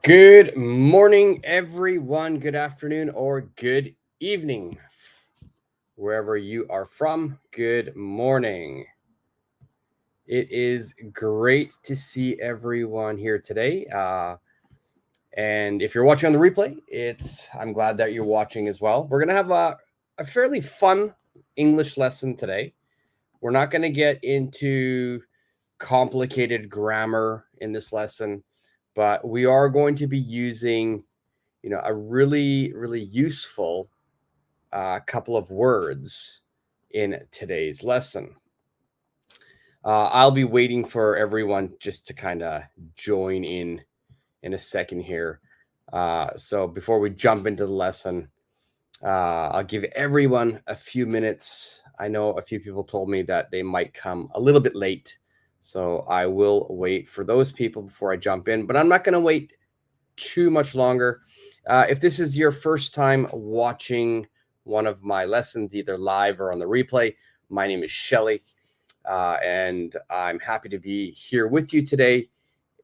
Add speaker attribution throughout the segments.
Speaker 1: Good morning, everyone. Good afternoon or good evening. Wherever you are from, good morning. It is great to see everyone here today. And if you're watching on the replay, I'm glad that you're watching as well. We're going to have a fairly fun English lesson today. We're not going to get into complicated grammar in this lesson, but we are going to be using a really, really useful couple of words in today's lesson. I'll be waiting for everyone just to kind of join in a second here. So before we jump into the lesson, I'll give everyone a few minutes. I know a few people told me that they might come a little bit late, so I will wait for those people before I jump in, but I'm not going to wait too much longer. If this is your first time watching one of my lessons, either live or on the replay, my name is Shelly, and I'm happy to be here with you today.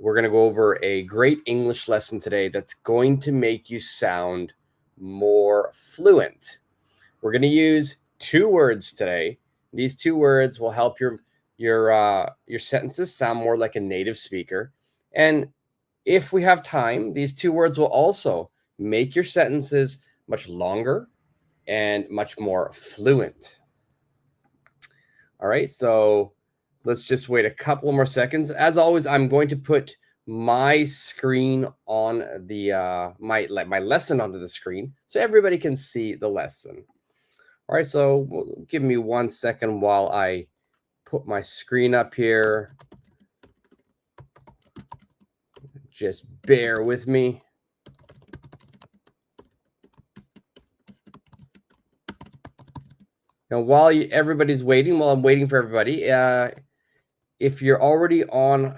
Speaker 1: We're going to go over a great English lesson today that's going to make you sound more fluent. We're going to use two words today. These two words will help your sentences sound more like a native speaker. And if we have time, these two words will also make your sentences much longer and much more fluent. All right, so let's just wait a couple more seconds. As always, I'm going to put my screen on the my lesson onto the screen so everybody can see the lesson. All right, so give me 1 second while I put my screen up here. Just bear with me. Now, while everybody's waiting, while I'm waiting for everybody, if you're already on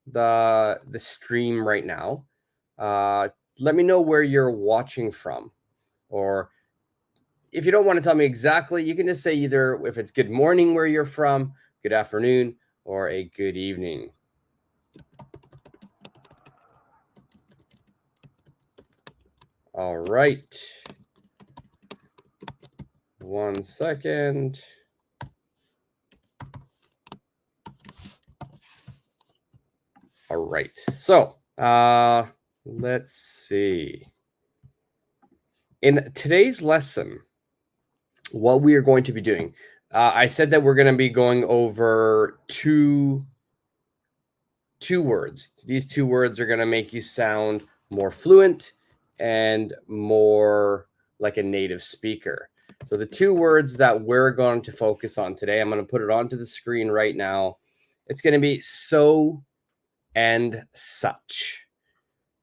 Speaker 1: the stream right now, let me know where you're watching from. Or if you don't want to tell me exactly, you can just say either if it's good morning where you're from, good afternoon, or a good evening. All right. 1 second. All right. So let's see. In today's lesson, what we are going to be doing, I said that we're going to be going over two words. These two words are going to make you sound more fluent and more like a native speaker. So the two words that we're going to focus on today, I'm going to put it onto the screen right now. It's going to be so and such.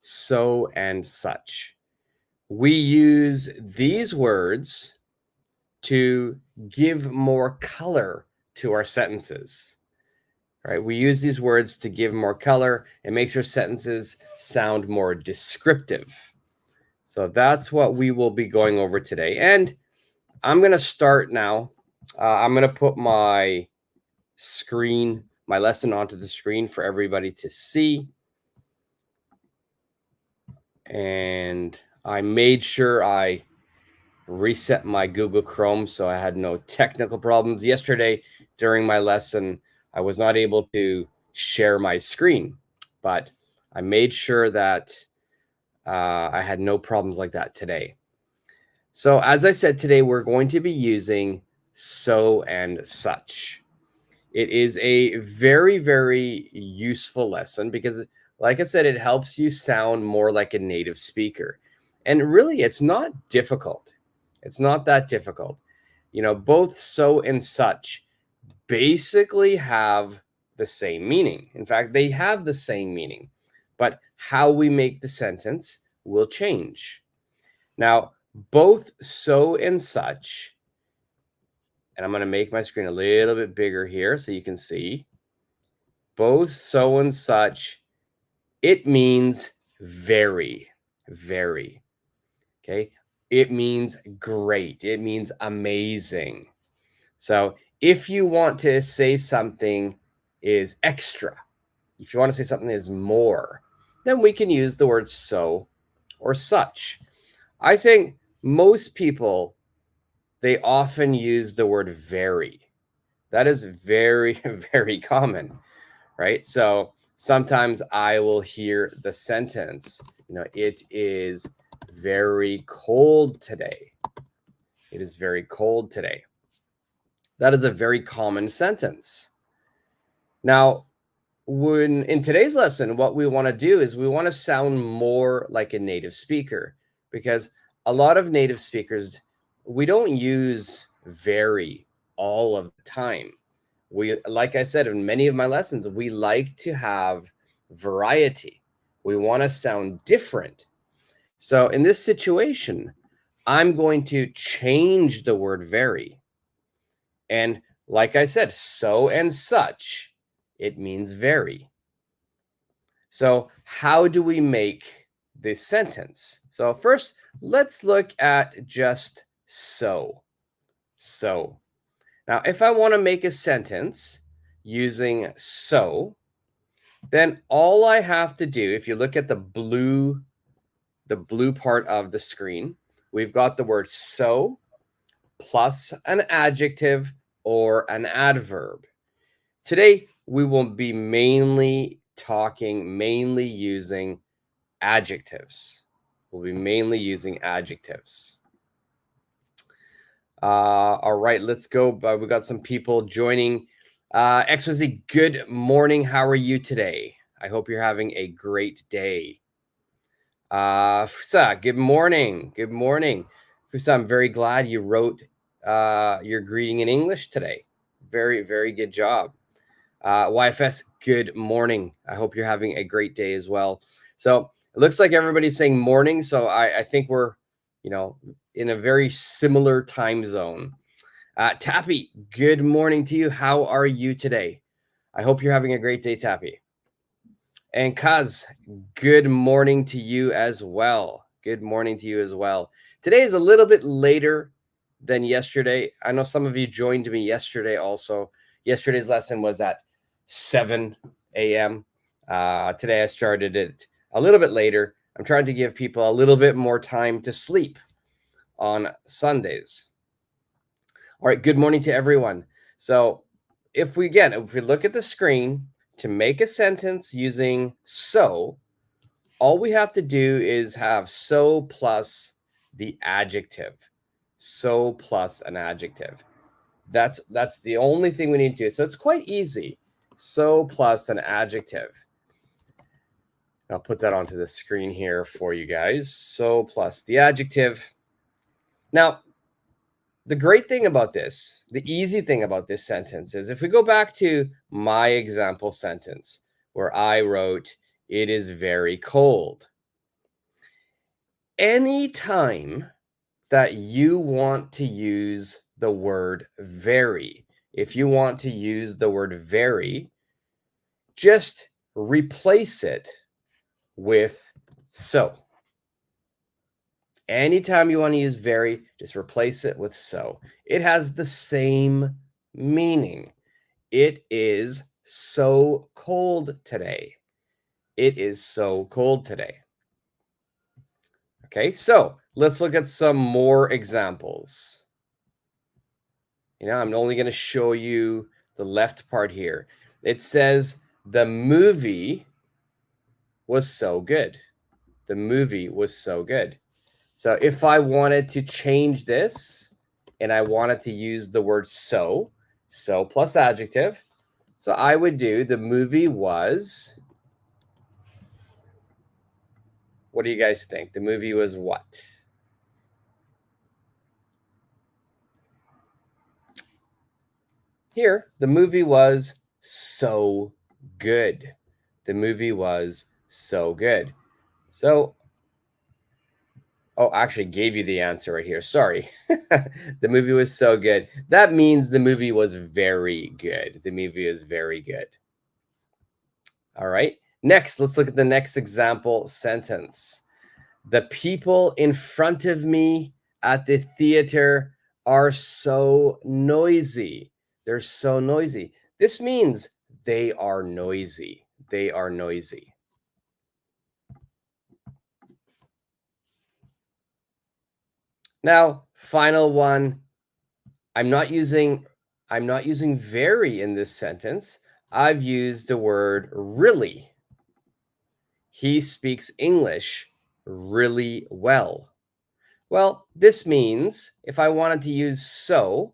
Speaker 1: So and such. We use these words to give more color to our sentences. Right? We use these words to give more color. It makes your sentences sound more descriptive. So that's what we will be going over today. And I'm going to start now. I'm going to put my lesson onto the screen for everybody to see. And I made sure I reset my Google Chrome so I had no technical problems. Yesterday during my lesson, I was not able to share my screen, but I made sure that I had no problems like that today. So as I said, today we're going to be using so and such. It is a very, very useful lesson because, like I said, it helps you sound more like a native speaker. And really, it's not difficult. It's not that difficult. Both so and such basically have the same meaning. In fact, they have the same meaning, but how we make the sentence will change. Now, both so and such, and I'm going to make my screen a little bit bigger here so you can see, both so and such, it means very, very. Okay. It means great. It means amazing. So if you want to say something is extra, if you want to say something is more, then we can use the word so or such. I think most people, they often use the word very. That is very, very common, right? So sometimes I will hear the sentence, it is very cold today. It is very cold today. That is a very common sentence. Now, when in today's lesson, what we want to do is we want to sound more like a native speaker, because a lot of native speakers, we don't use very all of the time. We, like I said in many of my lessons, we like to have variety. We want to sound different. So in this situation, I'm going to change the word very. And like I said, so and such, it means very. So how do we make this sentence? So first, let's look at just so. So now if I want to make a sentence using so, then all I have to do, if you look at the blue part of the screen, we've got the word so plus an adjective or an adverb. Today, we will be mainly using adjectives. We'll be mainly using adjectives. All right, let's go. We got some people joining. XYZ, good morning. How are you today? I hope you're having a great day. Fusa, good morning. Good morning. Fusa, I'm very glad you wrote your greeting in English today. Very, very good job. YFS, good morning. I hope you're having a great day as well. So it looks like everybody's saying morning. So I think we're, in a very similar time zone. Tappy, good morning to you. How are you today? I hope you're having a great day, Tappy. And Kaz, good morning to you as well. Good morning to you as well. Today is a little bit later than yesterday. I know some of you joined me yesterday also. Yesterday's lesson was at 7 a.m. Today I started it a little bit later. I'm trying to give people a little bit more time to sleep on Sundays. All right, good morning to everyone. So if we look at the screen, to make a sentence using so, all we have to do is have so plus the adjective. So plus an adjective. That's the only thing we need to do. So it's quite easy. So plus an adjective. I'll put that onto the screen here for you guys. So plus the adjective. Now, the great thing about this, the easy thing about this sentence is if we go back to my example sentence where I wrote, it is very cold. Anytime that you want to use the word very, if you want to use the word very, just replace it with so. Anytime you want to use very, just replace it with so. It has the same meaning. It is so cold today. It is so cold today. Okay, so let's look at some more examples. I'm only going to show you the left part here. It says the movie was so good. The movie was so good. So if I wanted to change this and I wanted to use the word so plus adjective, so I would do the movie was, what do you guys think? The movie was what? Here, the movie was so good. The movie was so good. So, oh, actually gave you the answer right here. Sorry. The movie was so good. That means the movie was very good. The movie is very good. All right. Next, let's look at the next example sentence. The people in front of me at the theater are so noisy. They're so noisy. This means they are noisy. They are noisy. Now, final one, I'm not using very in this sentence. I've used the word really. He speaks English really well. Well, this means if I wanted to use so,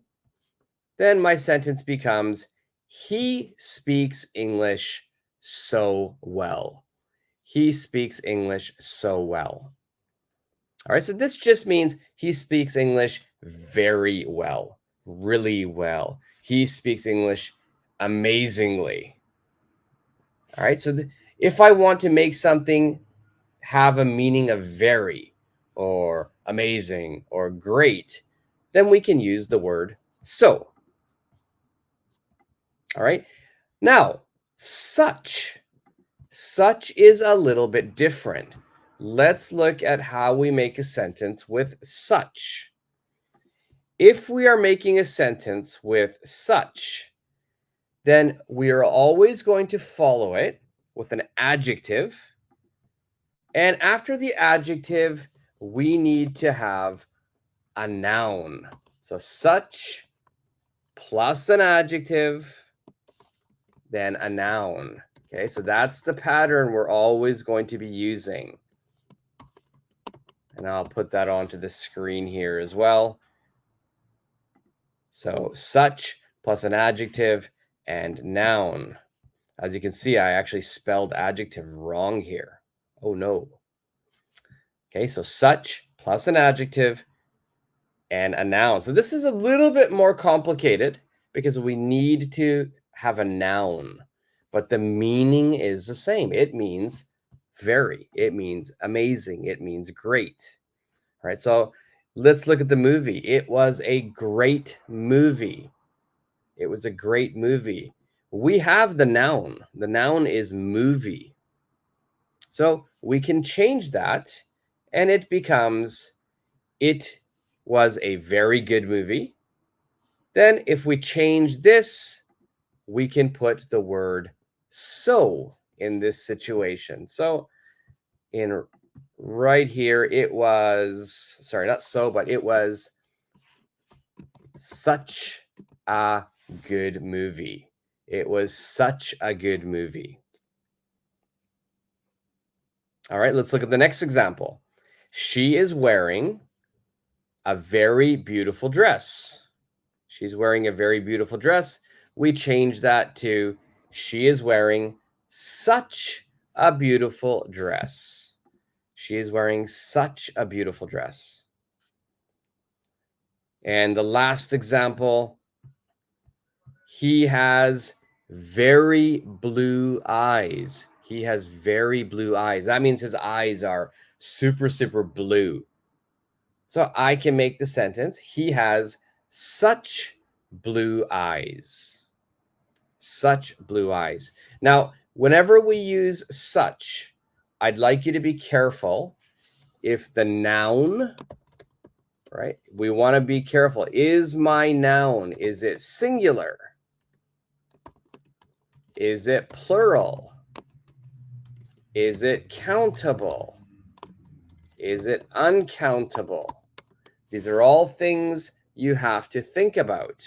Speaker 1: then my sentence becomes he speaks English so well. He speaks English so well. All right, so this just means he speaks English very well, really well. He speaks English amazingly. All right, so if I want to make something have a meaning of very or amazing or great, then we can use the word so. All right, now such. Such is a little bit different. Let's look at how we make a sentence with such. If we are making a sentence with such, then we are always going to follow it with an adjective. And after the adjective, we need to have a noun. So such plus an adjective, then a noun. Okay, so that's the pattern we're always going to be using. And I'll put that onto the screen here as well. So such plus an adjective and noun. As you can see, I actually spelled adjective wrong here. Oh no. Okay, so such plus an adjective and a noun. So this is a little bit more complicated because we need to have a noun, but the meaning is the same. It means very, it means amazing, it means great. All right, so let's look at the movie. It was a great movie. It was a great movie. We have the noun. The noun is movie. So we can change that and it becomes it was a very good movie. Then if we change this, we can put the word so in this situation. So in right here, it was, sorry, not so, but it was such a good movie. It was such a good movie. All right, let's look at the next example. She is wearing a very beautiful dress. She's wearing a very beautiful dress. We change that to she is wearing such a beautiful dress. She is wearing such a beautiful dress. And the last example, he has very blue eyes. He has very blue eyes. That means his eyes are super, super blue. So I can make the sentence, he has such blue eyes. Such blue eyes. Now, whenever we use such, I'd like you to be careful if the noun, right? We want to be careful. Is my noun, is it singular? Is it plural? Is it countable? Is it uncountable? These are all things you have to think about.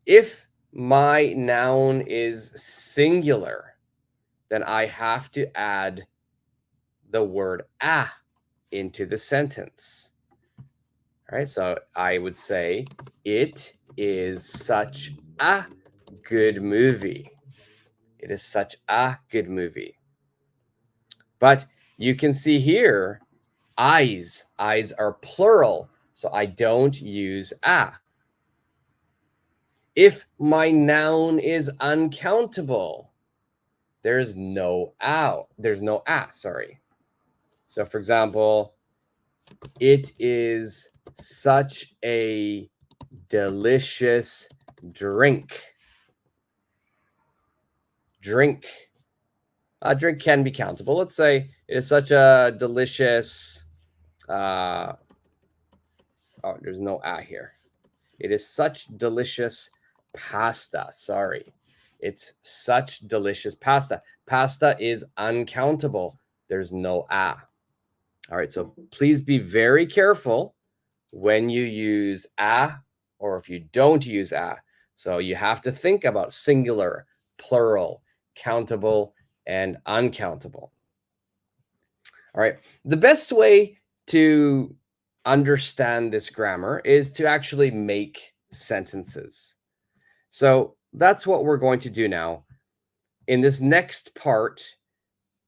Speaker 1: If my noun is singular, then I have to add the word a into the sentence. All right, so I would say, it is such a good movie. It is such a good movie. But you can see here, eyes. Eyes are plural, so I don't use a. If my noun is uncountable, there's no a. There's no a, sorry. So for example, it is such a delicious drink. Drink. A drink can be countable. Let's say it is such a delicious, oh, there's no a here. It is such delicious pasta. Sorry. It's such delicious pasta. Pasta is uncountable. There's no a. All right, so please be very careful when you use a or if you don't use a. So you have to think about singular, plural, countable, and uncountable. All right, the best way to understand this grammar is to actually make sentences. So that's what we're going to do now. In this next part,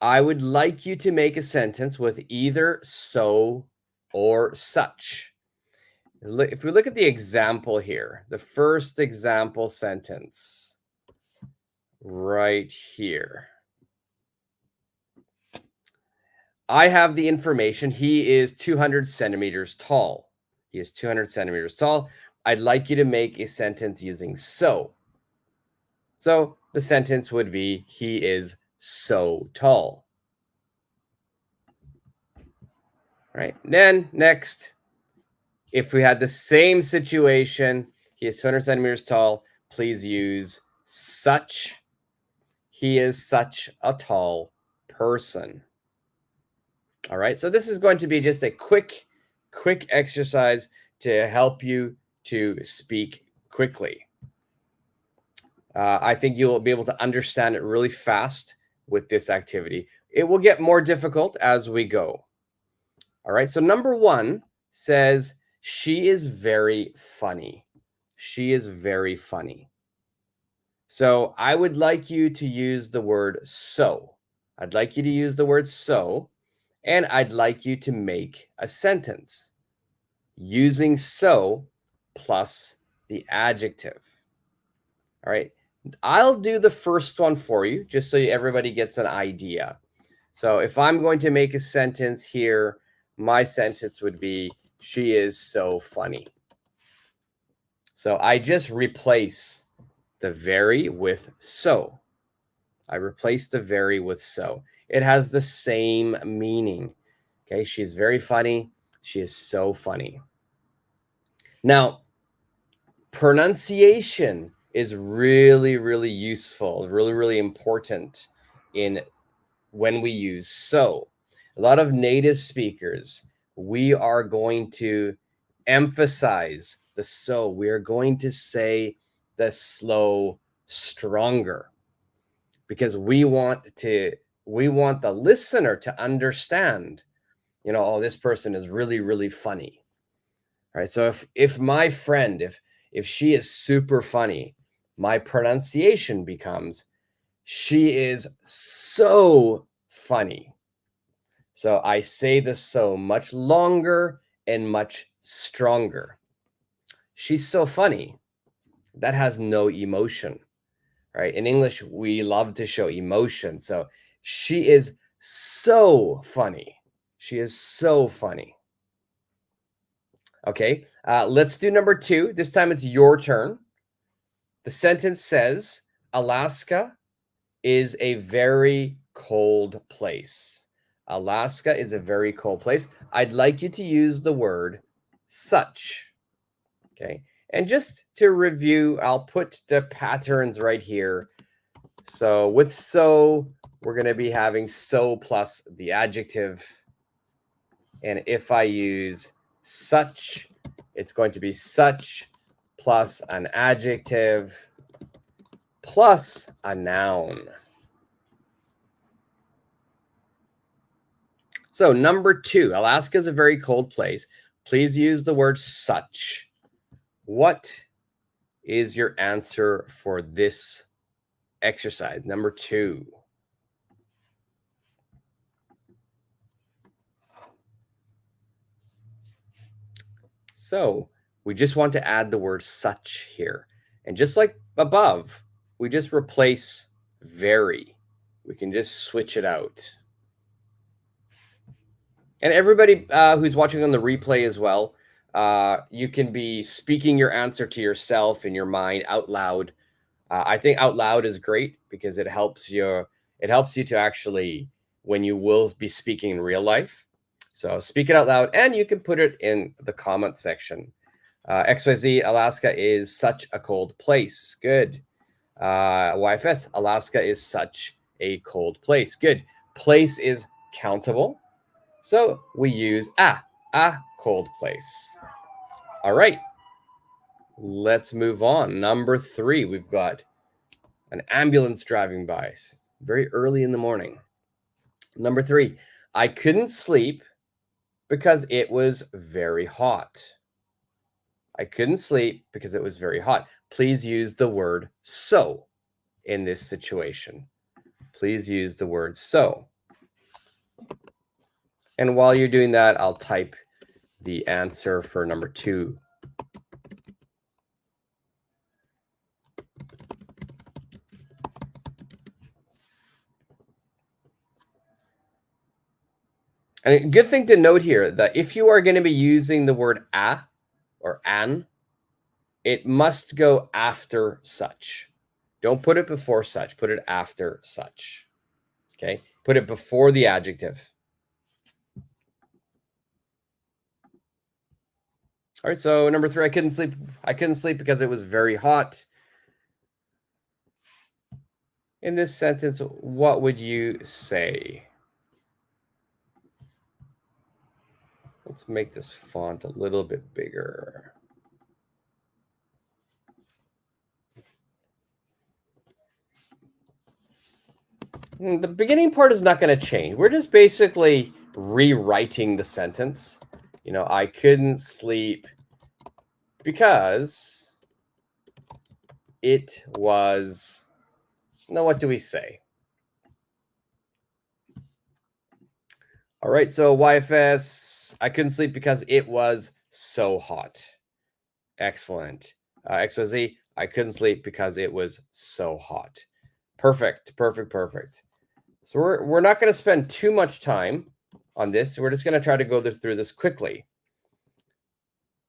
Speaker 1: I would like you to make a sentence with either so or such. If we look at the example here, the first example sentence right here. I have the information. He is 200 centimeters tall. He is 200 centimeters tall. I'd like you to make a sentence using so. So the sentence would be, he is so tall. Right? Then next, if we had the same situation, he is 200 centimeters tall, please use such. He is such a tall person. All right, so this is going to be just a quick exercise to help you to speak quickly. I think you'll be able to understand it really fast with this activity. It will get more difficult as we go. All right, so number one says, she is very funny. She is very funny. So I would like you to use the word so. I'd like you to use the word so, and I'd like you to make a sentence using so plus the adjective. All right, I'll do the first one for you just so everybody gets an idea. So if I'm going to make a sentence here, my sentence would be, she is so funny. So I just replace the very with so. I replace the very with so. It has the same meaning. Okay, she's very funny. She is so funny. Now, pronunciation is really, really useful, really, really important in when we use so. A lot of native speakers, we are going to emphasize the so. We are going to say the slow stronger because we want the listener to understand, oh, this person is really, really funny. All right. So if my friend, if she is super funny, my pronunciation becomes, she is so funny. So I say the so much longer and much stronger. She's so funny. That has no emotion, right? In English, we love to show emotion. So she is so funny. She is so funny. Okay, let's do number two. This time it's your turn. The sentence says, Alaska is a very cold place. Alaska is a very cold place. I'd like you to use the word such. Okay, and just to review, I'll put the patterns right here. So with so, we're going to be having so plus the adjective. And if I use such, it's going to be such plus an adjective plus a noun. So number two, Alaska is a very cold place. Please use the word such. What is your answer for this exercise? Number two. So we just want to add the word such here. And just like above, we just replace very. We can just switch it out. And everybody who's watching on the replay as well, you can be speaking your answer to yourself in your mind out loud. I think out loud is great because it helps you to actually, when you will be speaking in real life. So speak it out loud, and you can put it in the comment section. XYZ, Alaska is such a cold place. Good. YFS, Alaska is such a cold place. Good. Place is countable. So we use a cold place. All right, let's move on. Number 3, we've got an ambulance driving by very early in the morning. Number 3, I couldn't sleep because it was very hot. I couldn't sleep because it was very hot. Please use the word so in this situation. Please use the word so. And while you're doing that, I'll type the answer for number 2. And a good thing to note here that if you are going to be using the word a or an, it must go after such. Don't put it before such, put it after such. Okay, put it before the adjective. All right, so number 3, I couldn't sleep. I couldn't sleep because it was very hot. In this sentence, what would you say? Let's make this font a little bit bigger. The beginning part is not going to change. We're just basically rewriting the sentence. You know, I couldn't sleep because it was, now what do we say? All right, so YFS, I couldn't sleep because it was so hot. Excellent. XYZ, I couldn't sleep because it was so hot. Perfect, perfect, perfect. So we're not going to spend too much time on this. We're just going to try to go through this quickly.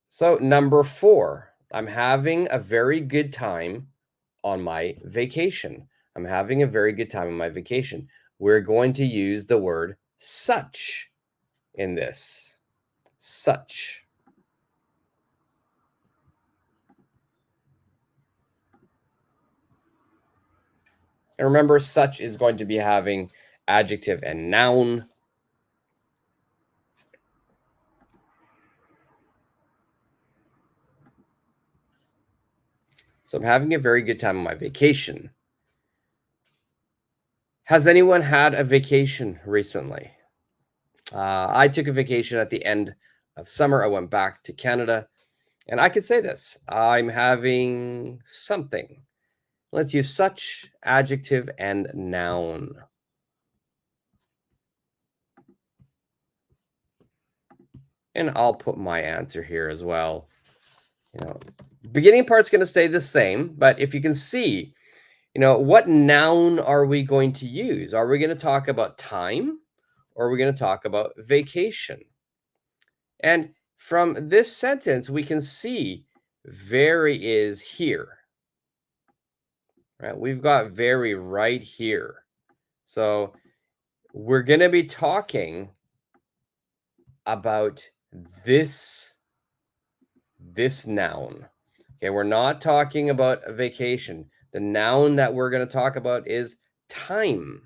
Speaker 1: So number 4, I'm having a very good time on my vacation. I'm having a very good time on my vacation. We're going to use the word such in this. Such. And remember, such is going to be having adjective and noun. So I'm having a very good time on my vacation. Has anyone had a vacation recently? I took a vacation at the end of summer. I went back to Canada, and I could say this. I'm having something. Let's use such, adjective, and noun. And I'll put my answer here as well. You know, beginning part's going to stay the same, but if you can see, you know, what noun are we going to use? Are we going to talk about time, or are we going to talk about vacation? And from this sentence, we can see very is here. Right? We've got very right here. So we're going to be talking about this noun. Okay, we're not talking about a vacation. The noun that we're going to talk about is time.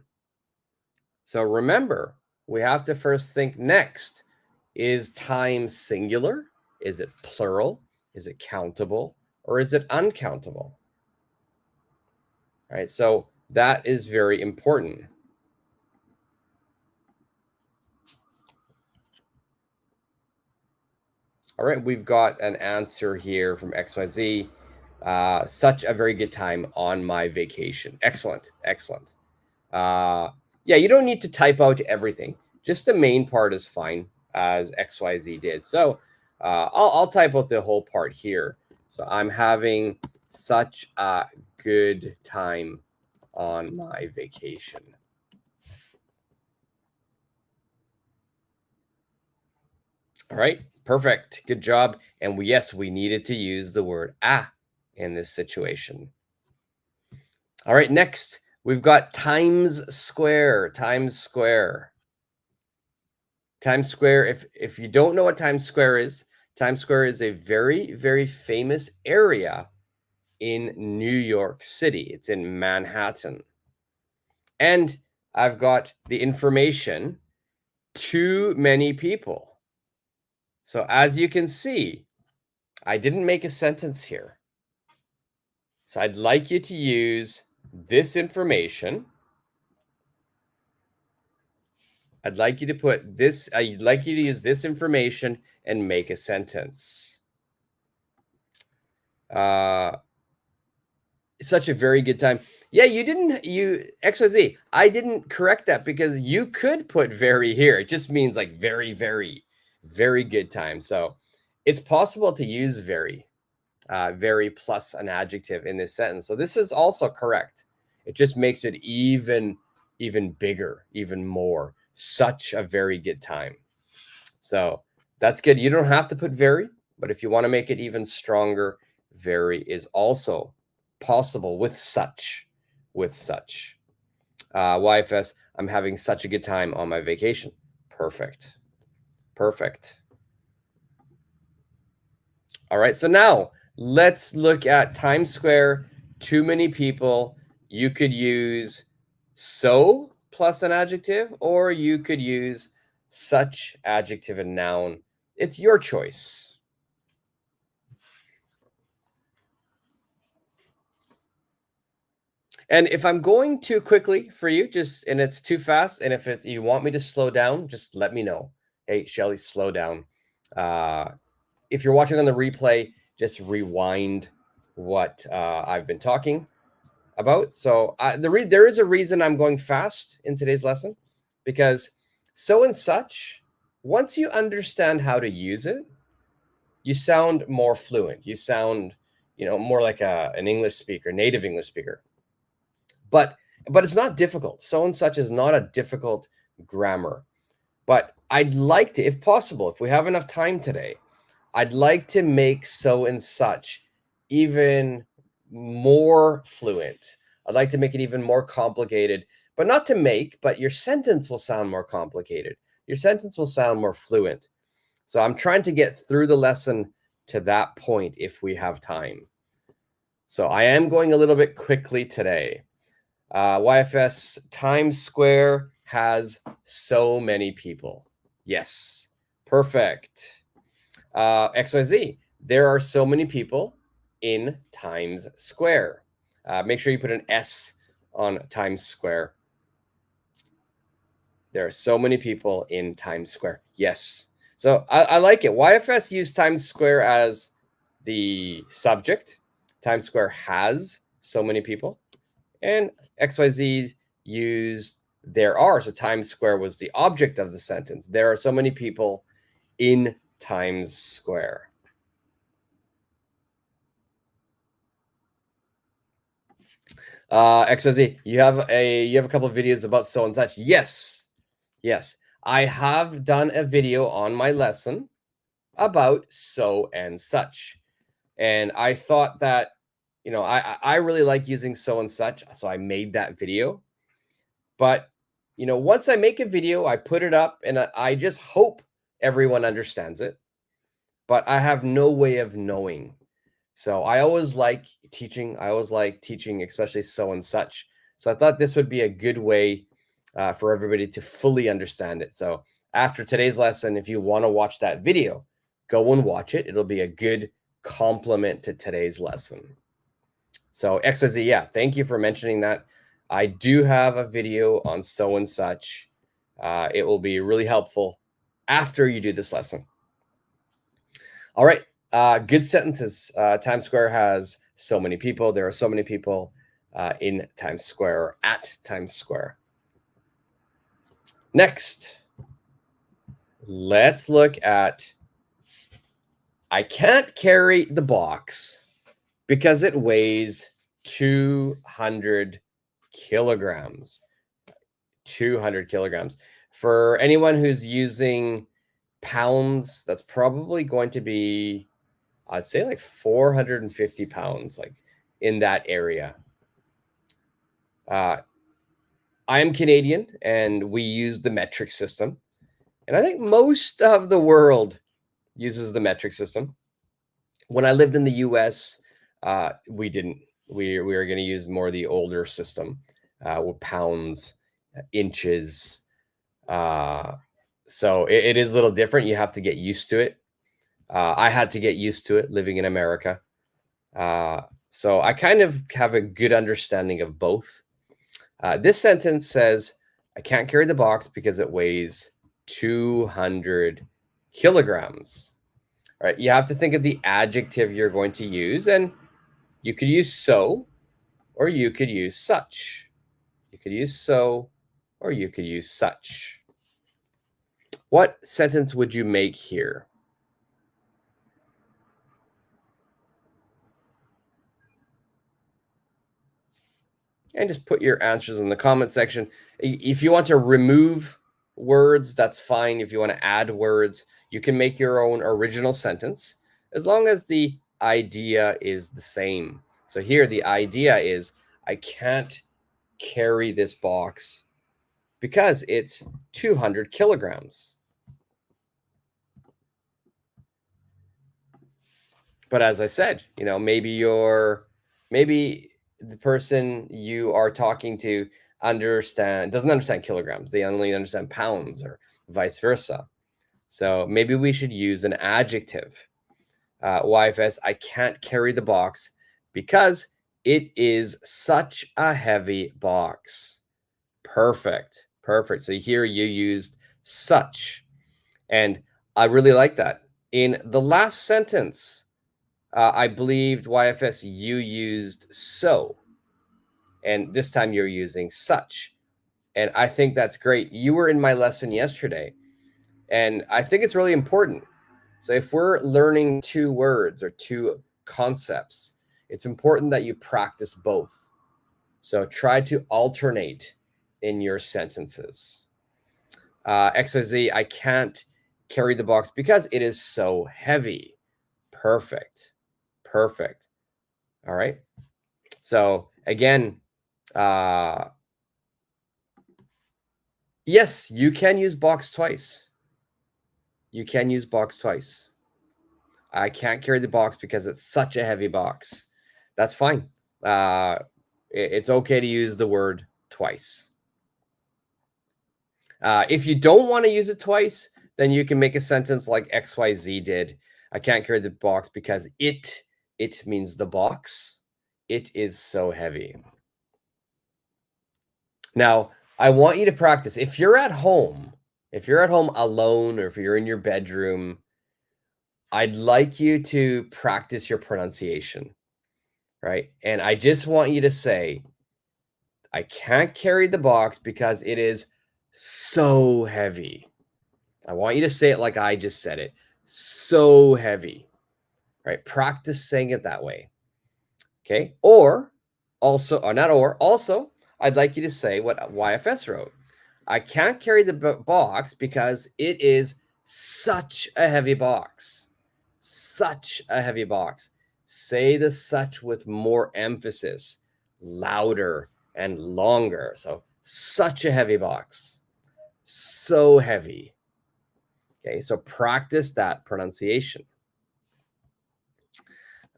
Speaker 1: So remember, we have to first think next. Is time singular? Is it plural? Is it countable? Or is it uncountable? All right, so that is very important. All right, we've got an answer here from XYZ. Such a very good time on my vacation. Excellent, excellent. Yeah, you don't need to type out everything. Just the main part is fine, as XYZ did. So I'll type out the whole part here. So I'm having such a good time on my vacation. All right, perfect. Good job. And yes, we needed to use the word in this situation. All right, next we've got Times Square. Times Square. Times Square, if you don't know what Times Square is a very, very famous area in New York City. It's in Manhattan. And I've got the information too many people. So as you can see, I didn't make a sentence here. So I'd like you to use this information. I'd like you to use this information and make a sentence. Such a very good time. Yeah, XYZ. I didn't correct that because you could put very here. It just means like very, very, very good time. So it's possible to use very plus an adjective in this sentence. So this is also correct. It just makes it even bigger, even more. Such a very good time. So that's good. You don't have to put very, but if you want to make it even stronger, very is also possible with such. YFS, I'm having such a good time on my vacation. Perfect. All right, so now let's look at Times Square. Too many people. You could use so plus an adjective, or you could use such adjective and noun. It's your choice. And if I'm going too quickly for you, and it's too fast, and if you want me to slow down, just let me know. Hey, Shelly, slow down. If you're watching on the replay, just rewind what I've been talking about. So there is a reason I'm going fast in today's lesson, because so and such, once you understand how to use it, you sound more fluent. You sound, more like an English speaker, native English speaker. But it's not difficult. So and such is not a difficult grammar. But I'd like to, if possible, if we have enough time today, I'd like to make so and such even more fluent. I'd like to make it even more complicated, but not to make, but your sentence will sound more complicated. Your sentence will sound more fluent. So I'm trying to get through the lesson to that point if we have time. So I am going a little bit quickly today. YFS, Times Square has so many people. Yes, perfect. XYZ, there are so many people in Times Square. Make sure you put an S on Times Square. There are so many people in Times Square. Yes. So I like it. YFS used Times Square as the subject. Times Square has so many people. And XYZ used there are. So Times Square was the object of the sentence. There are so many people in Times Square. XYZ, you have a couple of videos about so and such. Yes. I have done a video on my lesson about so and such. And I thought that, I really like using so and such. So I made that video. But, once I make a video, I put it up and I just hope everyone understands it. But I have no way of knowing. So I always like teaching. Especially so and such. So I thought this would be a good way for everybody to fully understand it. So after today's lesson, if you want to watch that video, go and watch it. It'll be a good complement to today's lesson. So XYZ, yeah, thank you for mentioning that. I do have a video on so and such. It will be really helpful after you do this lesson. All right. Good sentences. Times Square has so many people. There are so many people in Times Square or at Times Square. Next, let's look at I can't carry the box because it weighs 200 kilograms. 200 kilograms. For anyone who's using pounds, that's probably going to be, I'd say, like 450 pounds, like in that area. I am Canadian and we use the metric system. And I think most of the world uses the metric system. When I lived in the US, we didn't. We were going to use more the older system with pounds, inches, So it is a little different. You have to get used to it. I had to get used to it living in America. So I kind of have a good understanding of both. This sentence says, I can't carry the box because it weighs 200 kilograms. All right, you have to think of the adjective you're going to use, and you could use so, or you could use such. You could use so, or you could use such. What sentence would you make here? And just put your answers in the comment section. If you want to remove words, that's fine. If you want to add words, you can make your own original sentence as long as the idea is the same. So here the idea is, I can't carry this box because it's 200 kilograms. But as I said, maybe the person you are talking to doesn't understand kilograms. They only understand pounds, or vice versa. So maybe we should use an adjective. YFS, I can't carry the box because it is such a heavy box. Perfect. So here you used such. And I really like that. In the last sentence, I believed YFS, you used so. And this time you're using such. And I think that's great. You were in my lesson yesterday. And I think it's really important. So if we're learning two words or two concepts, it's important that you practice both. So try to alternate in your sentences. XYZ, I can't carry the box because it is so heavy. Perfect. All right. So again, yes, you can use box twice. I can't carry the box because it's such a heavy box. That's fine. It's okay to use the word twice. If you don't want to use it twice, then you can make a sentence like XYZ did. I can't carry the box because it means the box. It is so heavy. Now, I want you to practice. If you're at home alone, or if you're in your bedroom, I'd like you to practice your pronunciation, right? And I just want you to say, I can't carry the box because it is so heavy. I want you to say it like I just said it. So heavy, right? Practice saying it that way. Okay. Also, I'd like you to say what YFS wrote. I can't carry the box because it is such a heavy box. Such a heavy box. Say the such with more emphasis, louder and longer. So, such a heavy box. So heavy. Okay, so practice that pronunciation.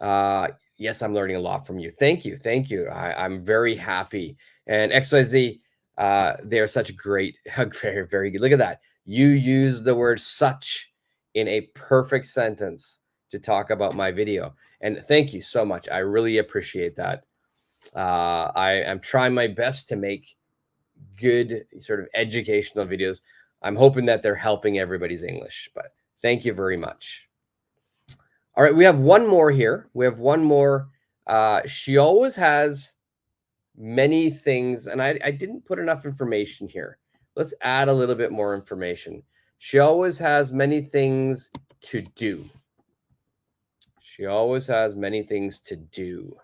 Speaker 1: Yes, I'm learning a lot from you. Thank you. I'm very happy. And XYZ, they're such great, very, very good. Look at that. You use the word such in a perfect sentence to talk about my video. And thank you so much. I really appreciate that. I am trying my best to make good sort of educational videos. I'm hoping that they're helping everybody's English, but thank you very much. All right, we have one more here. She always has many things, and I didn't put enough information here. Let's add a little bit more information. She always has many things to do. She always has many things to do.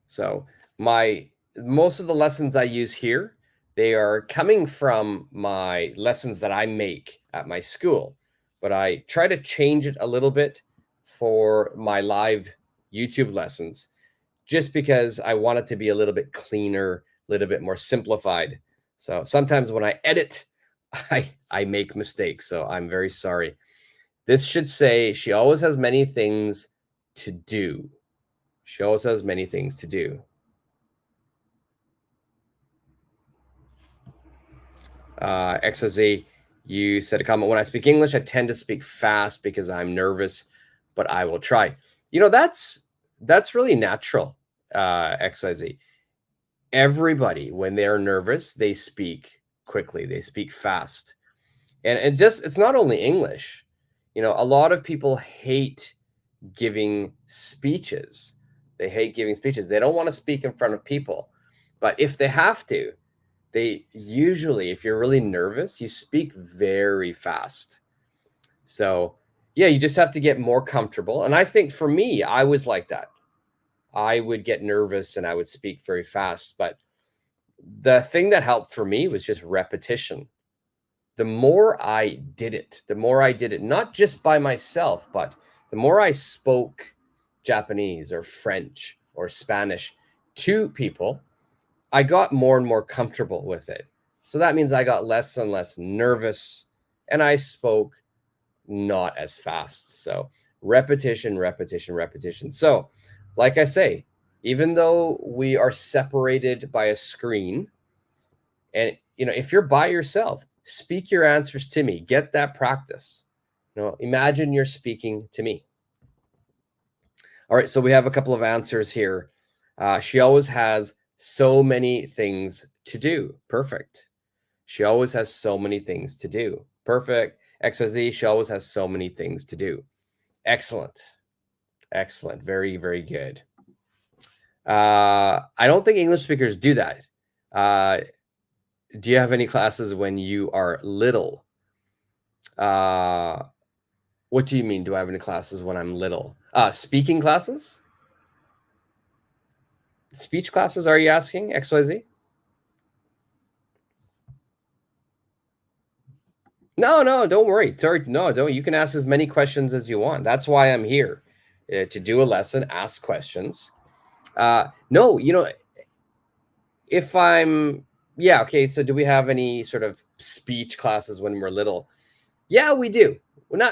Speaker 1: So most of the lessons I use here, they are coming from my lessons that I make at my school, but I try to change it a little bit for my live YouTube lessons, just because I want it to be a little bit cleaner, a little bit more simplified. So sometimes when I edit, I make mistakes, so I'm very sorry. This should say, she always has many things to do. She always has many things to do. XYZ, you said a comment. When I speak English, I tend to speak fast because I'm nervous, but I will try. That's really natural, XYZ. Everybody, when they're nervous, they speak quickly, they speak fast. And it's not only English. A lot of people hate giving speeches. They hate giving speeches. They don't want to speak in front of people. But if they have to, they usually, if you're really nervous, you speak very fast. So, yeah, you just have to get more comfortable. And I think for me, I was like that. I would get nervous and I would speak very fast. But the thing that helped for me was just repetition. The more I did it, not just by myself, but the more I spoke Japanese or French or Spanish to people, I got more and more comfortable with it. So that means I got less and less nervous and I spoke not as fast. So repetition, repetition, repetition. So, like I say, even though we are separated by a screen, and if you're by yourself, speak your answers to me. Get that practice. Imagine you're speaking to me. All right, so we have a couple of answers here. She always has so many things to do. Perfect. She always has so many things to do. Perfect. XYZ, she always has so many things to do. Excellent. Excellent. Very, very good. I don't think English speakers do that. Do you have any classes when you are little? What do you mean? Do I have any classes when I'm little? Speaking classes? Speech classes, are you asking, XYZ? No, don't worry. No, don't. You can ask as many questions as you want. That's why I'm here, to do a lesson, ask questions. No, if I'm, yeah, okay. So do we have any sort of speech classes when we're little? Yeah, we do.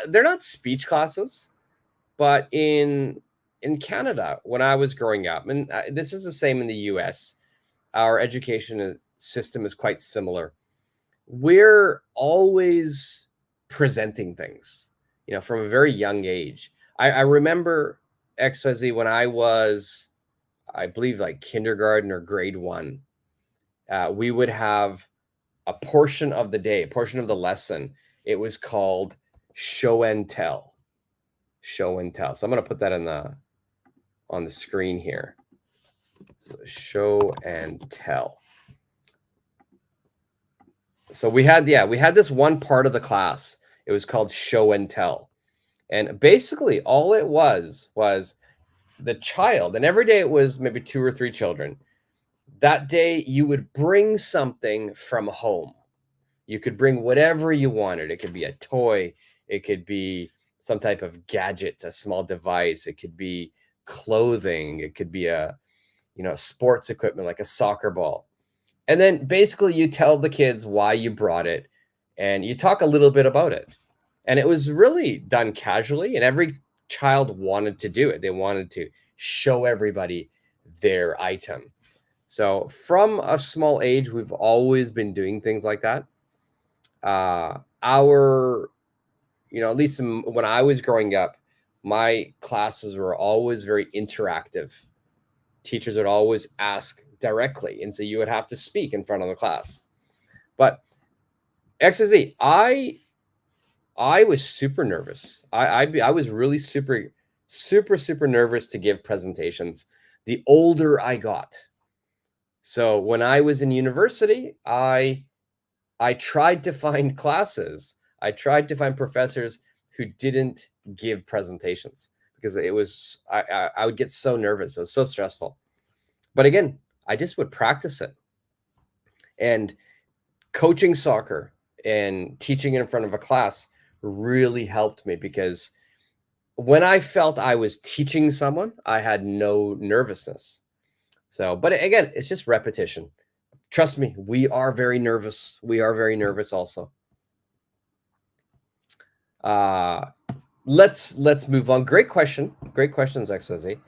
Speaker 1: They're not speech classes, but in Canada, when I was growing up, and this is the same in the US, our education system is quite similar. We're always presenting things, from a very young age. I remember, XYZ, when I was, I believe, like kindergarten or grade 1, we would have a portion of the day, a portion of the lesson. It was called show and tell. Show and tell. So I'm going to put that on the screen here. So show and tell. So we had this one part of the class. It was called show and tell. And basically all it was the child, and every day it was maybe 2 or 3 children. That day you would bring something from home. You could bring whatever you wanted. It could be a toy. It could be some type of gadget, a small device. It could be clothing. It could be a, sports equipment like a soccer ball. And then basically you tell the kids why you brought it and you talk a little bit about it. And it was really done casually, and every child wanted to do it. They wanted to show everybody their item. So from a small age, we've always been doing things like that. At least when I was growing up, my classes were always very interactive. Teachers would always ask directly, and so you would have to speak in front of the class. But XYZ, I was super nervous. I was really super nervous to give presentations the older I got. So when I was in university, I tried to find classes. I tried to find professors who didn't give presentations because I would get so nervous. It was so stressful. But again, I just would practice it. And coaching soccer and teaching in front of a class really helped me, because when I felt I was teaching someone, I had no nervousness. So, but again, it's just repetition. Trust me, we are very nervous. We are very nervous also. Let's move on. Great question. Great questions, XYZ.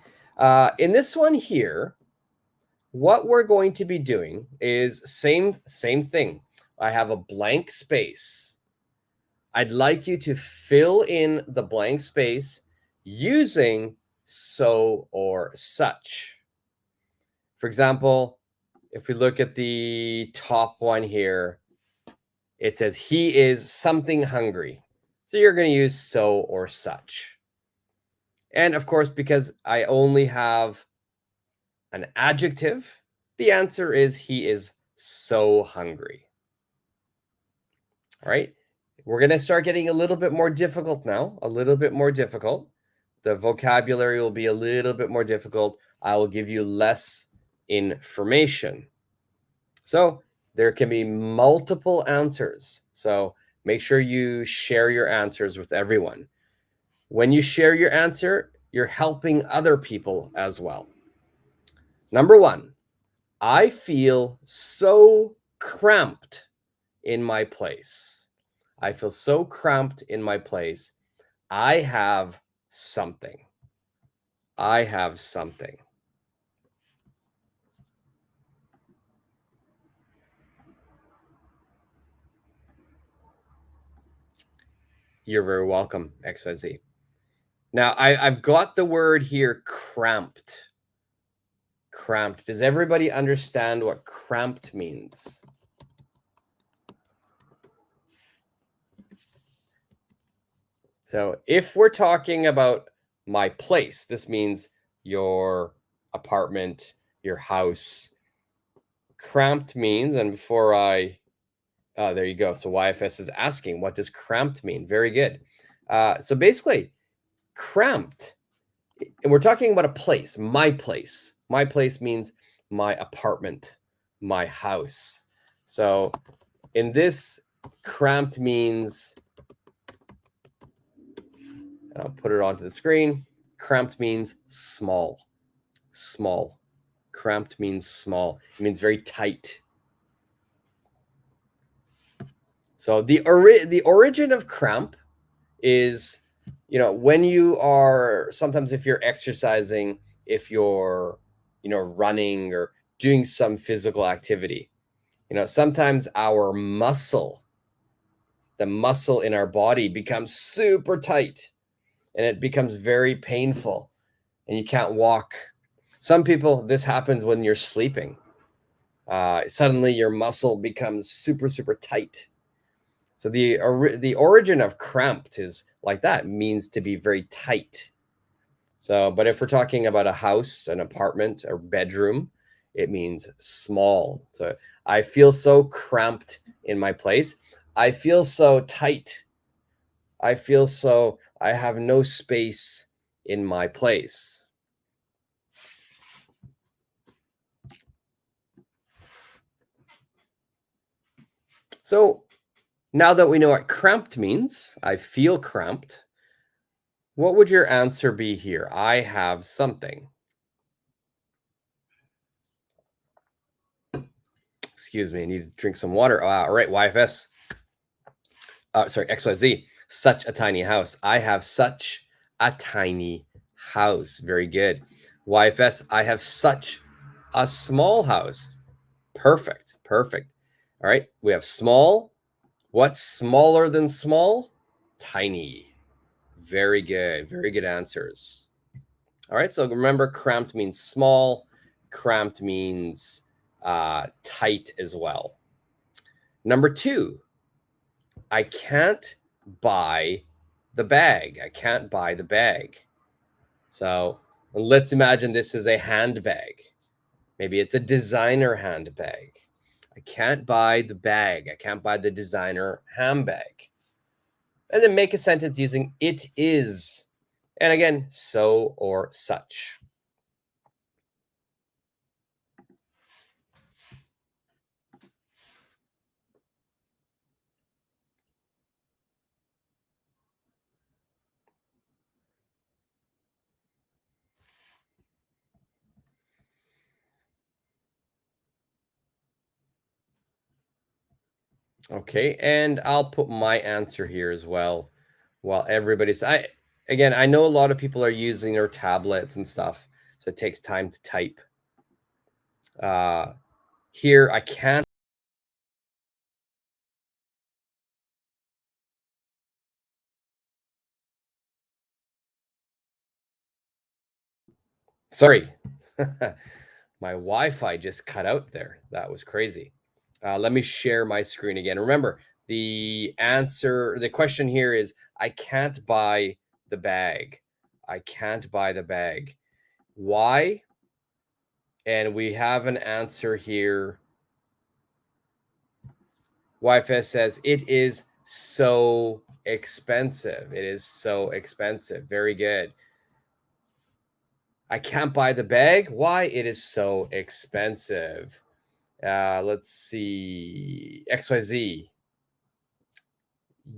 Speaker 1: In this one here, what we're going to be doing is same thing. I have a blank space. I'd like you to fill in the blank space using so or such. For example, if we look at the top one here, it says he is something hungry. So you're going to use so or such. And of course, because I only have an adjective, the answer is he is so hungry. All right. We're going to start getting a little bit more difficult now, a little bit more difficult. The vocabulary will be a little bit more difficult. I will give you less information. So there can be multiple answers. So make sure you share your answers with everyone. When you share your answer, you're helping other people as well. Number one, I feel so cramped in my place. I feel so cramped in my place. I have something. I have something. You're very welcome, XYZ. Now, I've got the word here, cramped. Cramped. Does everybody understand what cramped means? So if we're talking about my place, this means your apartment, your house. Cramped means, and before there you go. So YFS is asking, what does cramped mean? Very good. So basically, cramped, and we're talking about a place, my place. My place means my apartment, my house. So in this, cramped means, and I'll put it onto the screen, cramped means small, small. Cramped means small. It means very tight. So the origin of cramp is, when you are, sometimes if you're exercising, if you're, running or doing some physical activity, sometimes our muscle, the muscle in our body becomes super tight and it becomes very painful and you can't walk. Some people, this happens when you're sleeping. Suddenly your muscle becomes super, super tight. So the origin of cramped is like that, means to be very tight. So, but if we're talking about a house, an apartment, or bedroom, it means small. So I feel so cramped in my place. I feel so tight. I have no space in my place. So now that we know what cramped means, I feel cramped. What would your answer be here? I have something. Excuse me, I need to drink some water. All right, YFS. Sorry, XYZ. Such a tiny house. I have such a tiny house. Very good. YFS. I have such a small house. Perfect. Perfect. All right, we have small. What's smaller than small? Tiny. Very good. Very good answers. All right, so remember, cramped means small. Cramped means tight as well. Number two, I can't buy the bag. I can't buy the bag. So let's imagine this is a handbag. Maybe it's a designer handbag. I can't buy the bag. I can't buy the designer handbag. And then make a sentence using it is. And again, so or such. Okay, and I'll put my answer here as well while everybody's again, I know a lot of people are using their tablets and stuff, so it takes time to type. Here I can't Sorry. My Wi-Fi just cut out there. That was crazy. Let me share my screen again. Remember, the question here is, I can't buy the bag. I can't buy the bag. Why? And we have an answer here. YFS says, it is so expensive. It is so expensive. Very good. I can't buy the bag. Why? It is so expensive. Let's see. XYZ.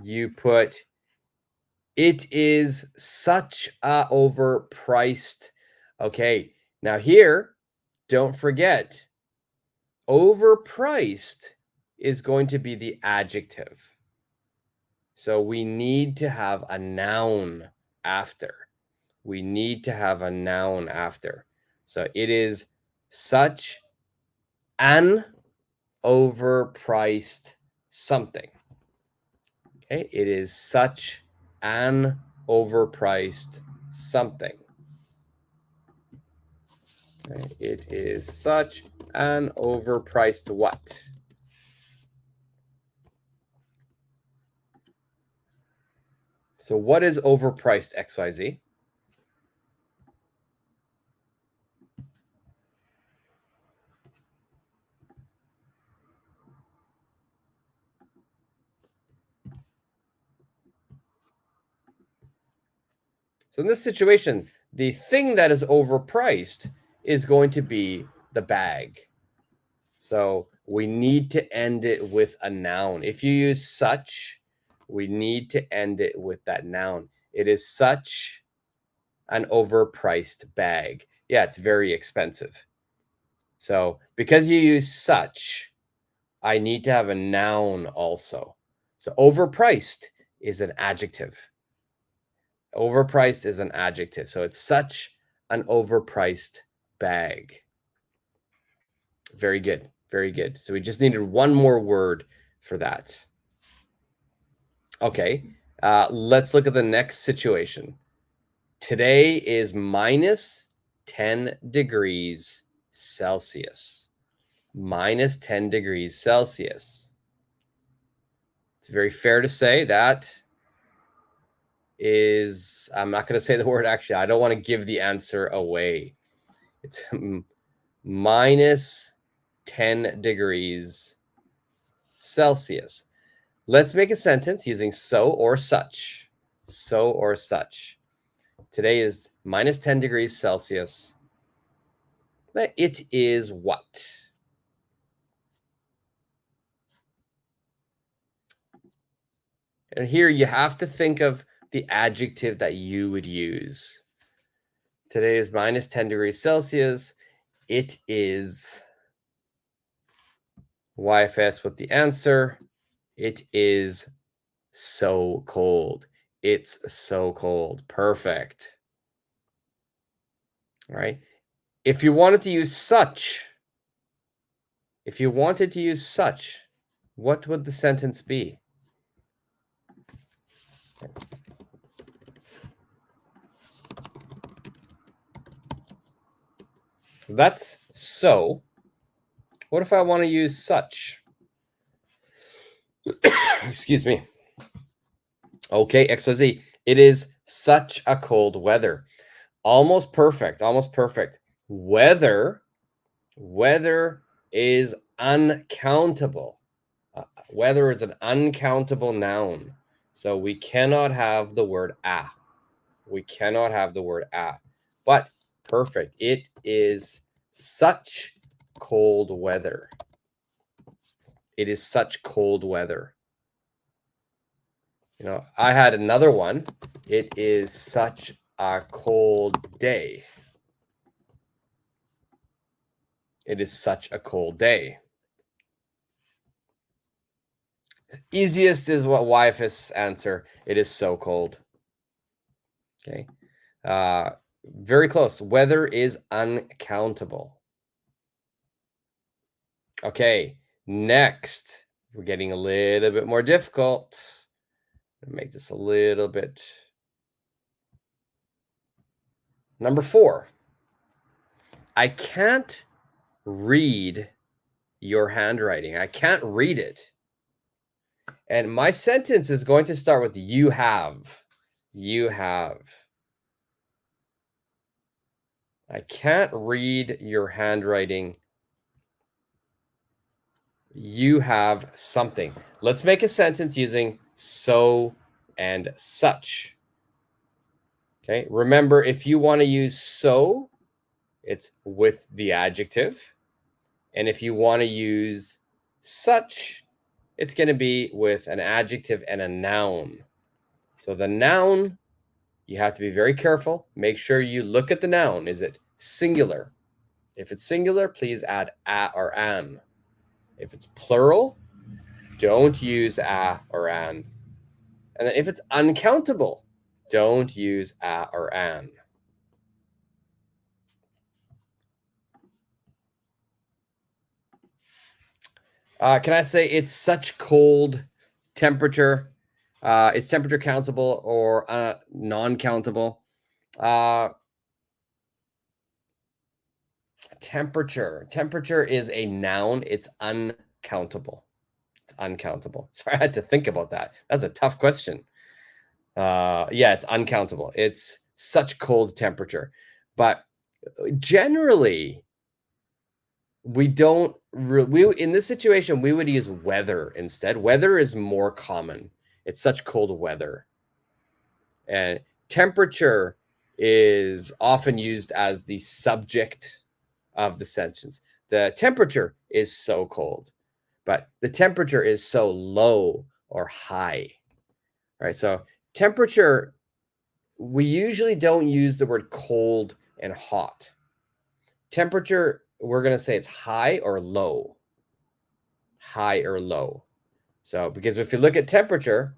Speaker 1: You put, it is such a overpriced. Okay. Now here, don't forget, overpriced is going to be the adjective. So we need to have a noun after. We need to have a noun after. So it is such an overpriced something. Okay, it is such an overpriced something. Okay? It is such an overpriced what? So what is overpriced, XYZ? So in this situation, the thing that is overpriced is going to be the bag. So we need to end it with a noun. If you use such, we need to end it with that noun. It is such an overpriced bag. Yeah, it's very expensive. So because you use such, I need to have a noun also. So overpriced is an adjective. Overpriced is an adjective. So it's such an overpriced bag. Very good. Very good. So we just needed one more word for that. Okay. Let's look at the next situation. Today is minus 10 degrees Celsius. Minus 10 degrees Celsius. It's very fair to say that is, I'm not going to say the word actually. I don't want to give the answer away. It's minus 10 degrees Celsius. Let's make a sentence using so or such. So or such. Today is minus 10 degrees Celsius. It is what? And here you have to think of the adjective that you would use. Today is minus 10 degrees Celsius. It is YFS with the answer. It is so cold. It's so cold. Perfect. All right. If you wanted to use such, what would the sentence be? That's so. What if I want to use such? Excuse me. Okay, XYZ. It is such a cold weather. Almost perfect. Almost perfect. Weather is uncountable. Weather is an uncountable noun. So we cannot have the word a. We cannot have the word a. But perfect. It is such cold weather. It is such cold weather. You know, I had another one. It is such a cold day. It is such a cold day. Easiest is what YFS answer. It is so cold. Okay. Very close. Weather is uncountable. Okay. Next, we're getting a little bit more difficult. Make this a little bit. Number 4. I can't read your handwriting. I can't read it. And my sentence is going to start with you have. You have. I can't read your handwriting. You have something. Let's make a sentence using so and such. Okay, remember, if you want to use so, it's with the adjective. And if you want to use such, it's going to be with an adjective and a noun. So the noun, you have to be very careful. Make sure you look at the noun. Is it singular? If it's singular, please add a or an. If it's plural, don't use a or an. And then if it's uncountable, don't use a or an. Can I say it's such cold temperature? Is temperature countable or non-countable? Temperature is a noun. It's uncountable. It's uncountable. Sorry, I had to think about that. That's a tough question. Yeah, it's uncountable. It's such cold temperature. But generally, we don't we in this situation we would use weather instead. Weather is more common. It's such cold weather. And temperature is often used as the subject of the sentence. The temperature is so cold, but the temperature is so low or high. All right, so temperature, we usually don't use the word cold and hot. Temperature, we're going to say it's high or low. High or low. So, because if you look at temperature,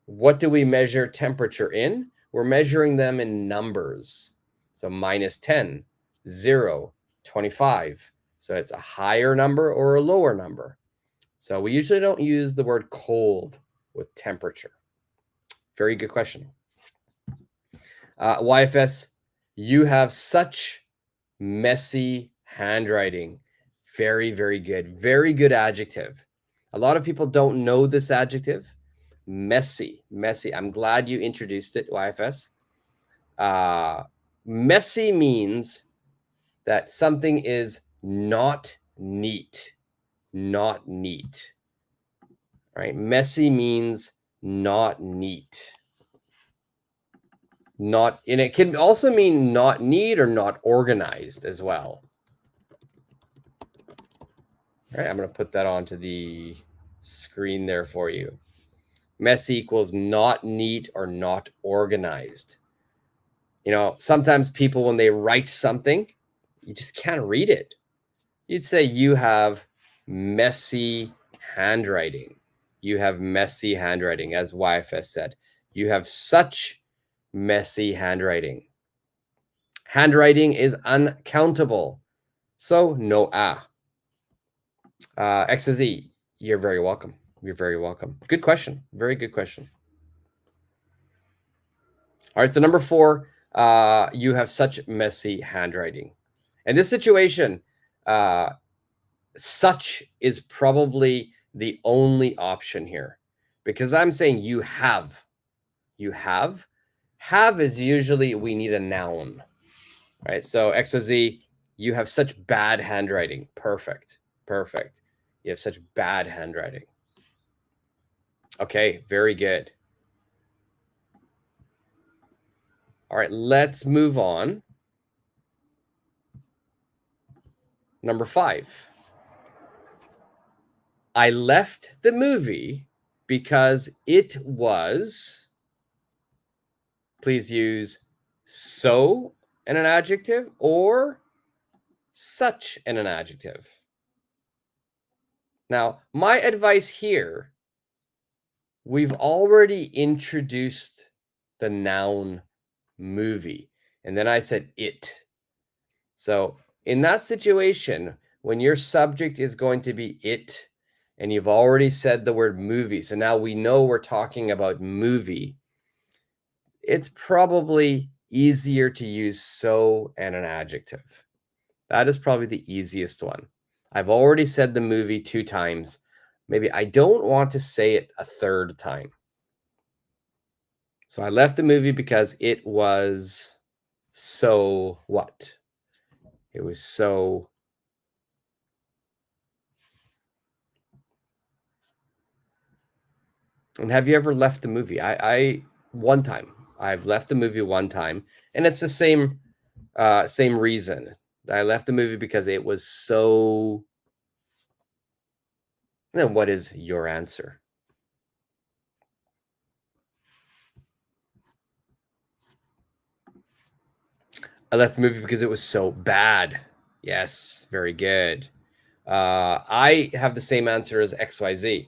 Speaker 1: what do we measure temperature in? We're measuring them in numbers. So -10, 0, 25. So it's a higher number or a lower number. So we usually don't use the word cold with temperature. Very good question. YFS, you have such messy handwriting. Very, very good. Very good adjective. A lot of people don't know this adjective. Messy. Messy. I'm glad you introduced it, YFS. Messy means that something is not neat. Not neat. Right? Messy means not neat. Not, and it can also mean not neat or not organized as well. All right, I'm going to put that onto the screen there for you. Messy equals not neat or not organized. You know, sometimes people, when they write something, you just can't read it. You'd say you have messy handwriting. You have messy handwriting, as YFS said. You have such messy handwriting. Handwriting is uncountable. So no a. XYZ, you're very welcome. You're very welcome. Good question. Very good question. All right, so number 4, you have such messy handwriting. In this situation, such is probably the only option here, because I'm saying you have. You have. Have is usually we need a noun. Right? So XOZ, you have such bad handwriting. Perfect. Perfect. You have such bad handwriting. Okay, very good. All right, let's move on. Number 5. I left the movie because it was, please use so and an adjective or such and an adjective. Now, my advice here, we've already introduced the noun movie, and then I said it. So in that situation, when your subject is going to be it, and you've already said the word movie, so now we know we're talking about movie, it's probably easier to use so and an adjective. That is probably the easiest one. I've already said the movie 2 times. Maybe I don't want to say it a third time. So I left the movie because it was so what? It was so And have you ever left the movie? I one time. I've left the movie one time, and it's the same reason. I left the movie because it was so. Then what is your answer? I left the movie because it was so bad. Yes, very good. I have the same answer as XYZ.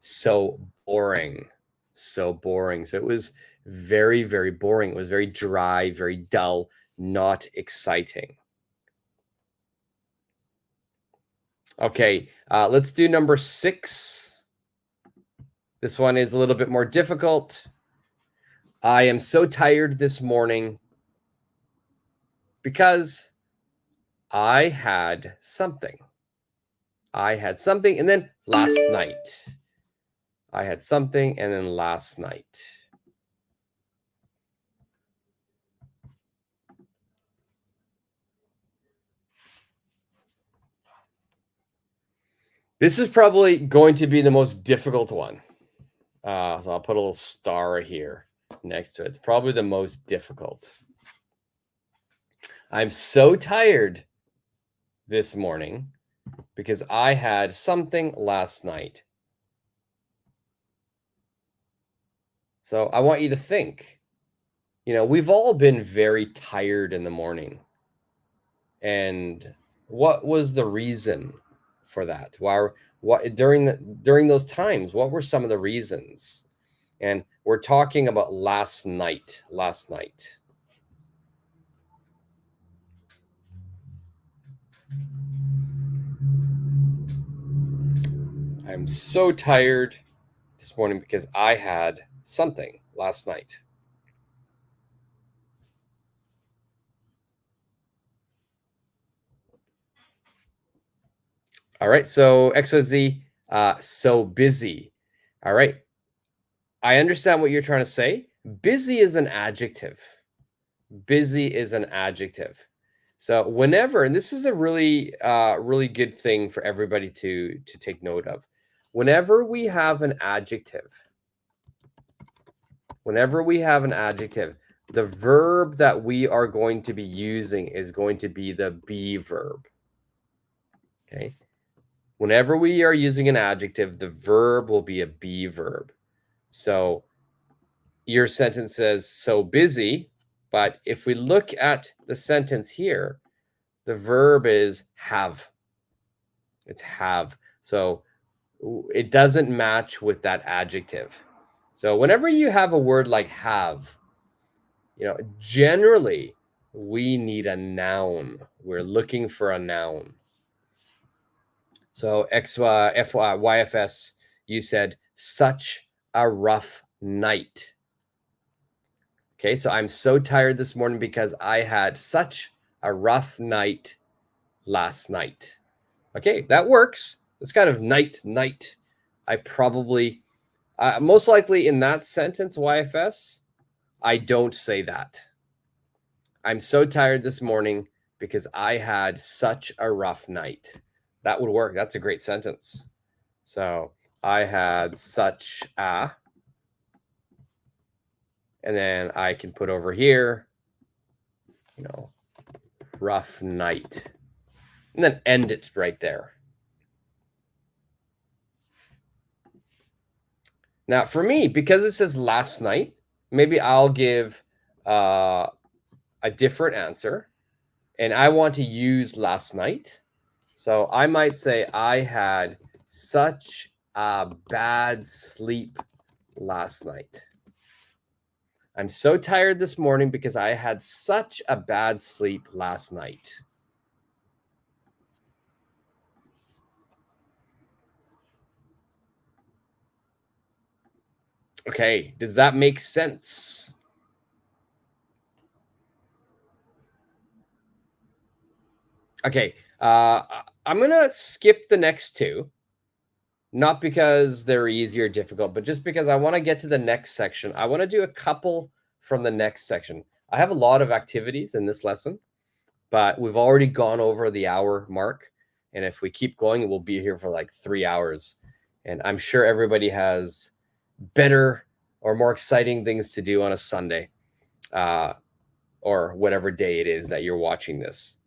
Speaker 1: So boring. So boring. So it was very, very boring. It was very dry, very dull, not exciting. Okay, let's do number 6. This one is a little bit more difficult. I am so tired this morning because I had something. I had something, and then last night. I had something, and then last night. This is probably going to be the most difficult one. So I'll put a little star here next to it. It's probably the most difficult. I'm so tired this morning because I had something last night. So I want you to think, we've all been very tired in the morning. And what was the reason for that? What during those times, what were some of the reasons? And we're talking about last night. I'm so tired this morning because I had something last night. All right, so XYZ, so busy. All right, I understand what you're trying to say. Busy is an adjective. Busy is an adjective. So whenever, and this is a really good thing for everybody to take note of. Whenever we have an adjective, the verb that we are going to be using is going to be the be verb. Okay. Whenever we are using an adjective, the verb will be a be verb. So your sentence says so busy, but if we look at the sentence here, the verb is have. It's have. So it doesn't match with that adjective. So whenever you have a word like have, generally we need a noun. We're looking for a noun. So YFS, you said such a rough night. Okay, so I'm so tired this morning because I had such a rough night last night. Okay, that works. It's kind of night. I probably, most likely in that sentence, YFS, I don't say that. I'm so tired this morning because I had such a rough night. That would work. That's a great sentence. So I had such a, and then I can put over here, rough night, and then end it right there. Now, for me, because it says last night, maybe I'll give a different answer, and I want to use last night. So I might say I had such a bad sleep last night. I'm so tired this morning because I had such a bad sleep last night. Okay, does that make sense? Okay, I'm gonna skip the next two, not because they're easy or difficult, but just because I want to get to the next section. I want to do a couple from the next section. I have a lot of activities in this lesson, but we've already gone over the hour mark. And if we keep going, we'll be here for like 3 hours. And I'm sure everybody has better or more exciting things to do on a Sunday, or whatever day it is that you're watching this.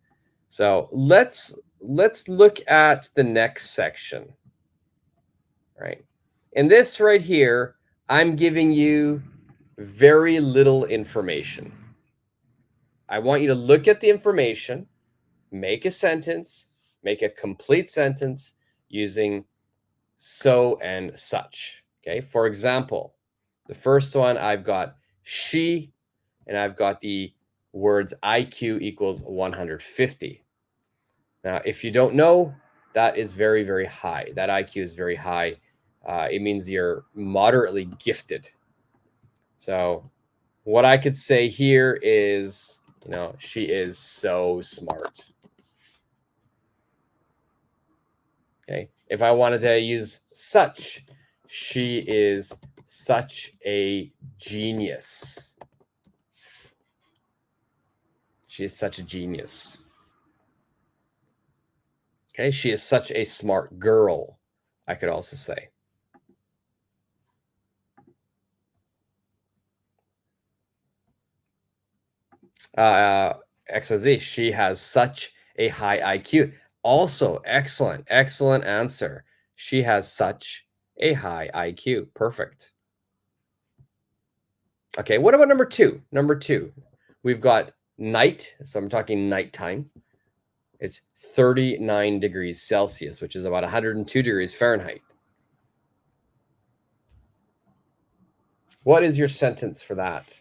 Speaker 1: So let's look at the next section, right? In this right here, I'm giving you very little information. I want you to look at the information, make a sentence, make a complete sentence using so and such. Okay, for example, the first one, I've got she, and I've got the words IQ equals 150. Now, if you don't know, that is very, very high. That IQ is very high. It means you're moderately gifted. So what I could say here is, she is so smart. Okay. If I wanted to use such, she is such a genius. She is such a genius. Okay. She is such a smart girl, I could also say. XYZ, she has such a high IQ. Also, excellent answer. She has such a high IQ. Perfect. Okay, what about number two? Number two, we've got night. So I'm talking nighttime. It's 39 degrees Celsius, which is about 102 degrees Fahrenheit. What is your sentence for that?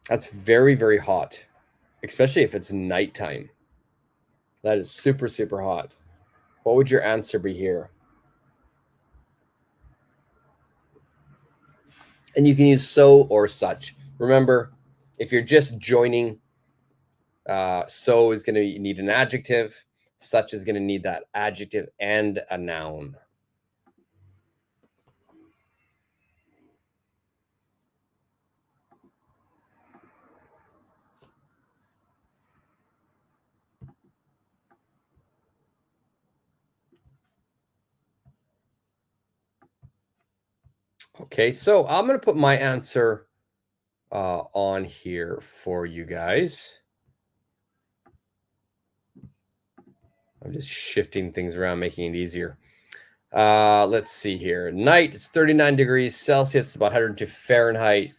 Speaker 1: That's very, very hot, especially if it's nighttime. That is super, super hot. What would your answer be here? And you can use so or such. Remember, if you're just joining, so is going to need an adjective. Such is going to need that adjective and a noun. Okay, so I'm going to put my answer on here for you guys. I'm just shifting things around, making it easier. Let's see here. Night, it's 39 degrees Celsius, about 102 Fahrenheit.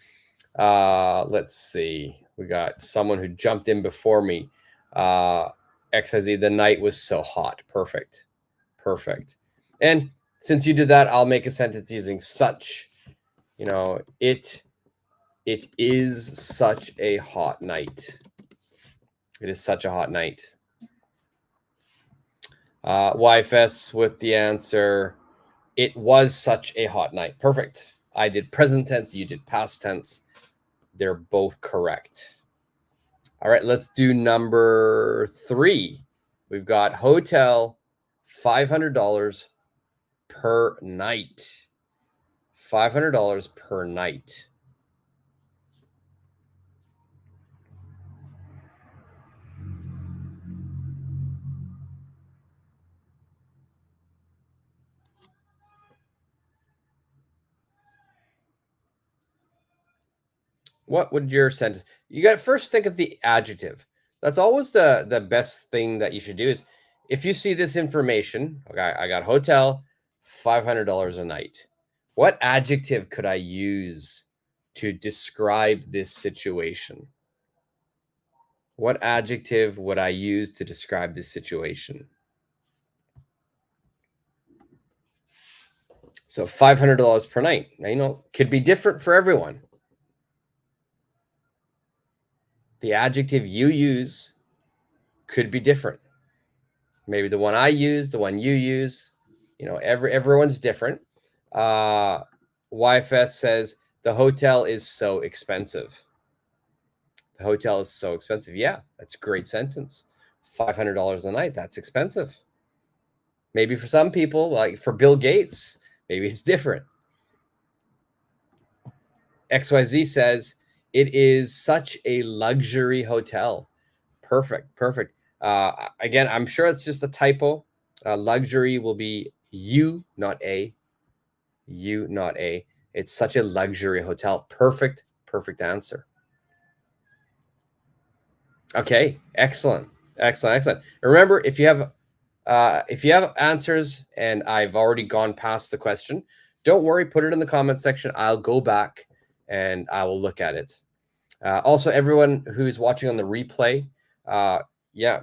Speaker 1: Let's see. We got someone who jumped in before me. XYZ, the night was so hot. Perfect. Perfect. And since you did that, I'll make a sentence using such. It is such a hot night. It is such a hot night. YFS with the answer. It was such a hot night. Perfect. I did present tense. You did past tense. They're both correct. All right, let's do number 3. We've got hotel, $500 per night. $500 per night. What would your sentence? You got to first think of the adjective. That's always the best thing that you should do is if you see this information, okay, I got hotel, $500 a night. What adjective could I use to describe this situation? What adjective would I use to describe this situation? So $500 per night. Now, could be different for everyone. The adjective you use could be different. Maybe the one I use, the one you use, everyone's different. YFS says the hotel is so expensive. The hotel is so expensive. Yeah, that's a great sentence. $500 a night, that's expensive. Maybe for some people, like for Bill Gates, maybe it's different. XYZ says it is such a luxury hotel. Perfect, perfect. Again, I'm sure it's just a typo. Luxury will be U, not A. U, not A. It's such a luxury hotel. Perfect, perfect answer. Okay, excellent, excellent, excellent. Remember, if you have answers and I've already gone past the question, don't worry, put it in the comment section. I'll go back and I will look at it. Also, everyone who's watching on the replay, yeah,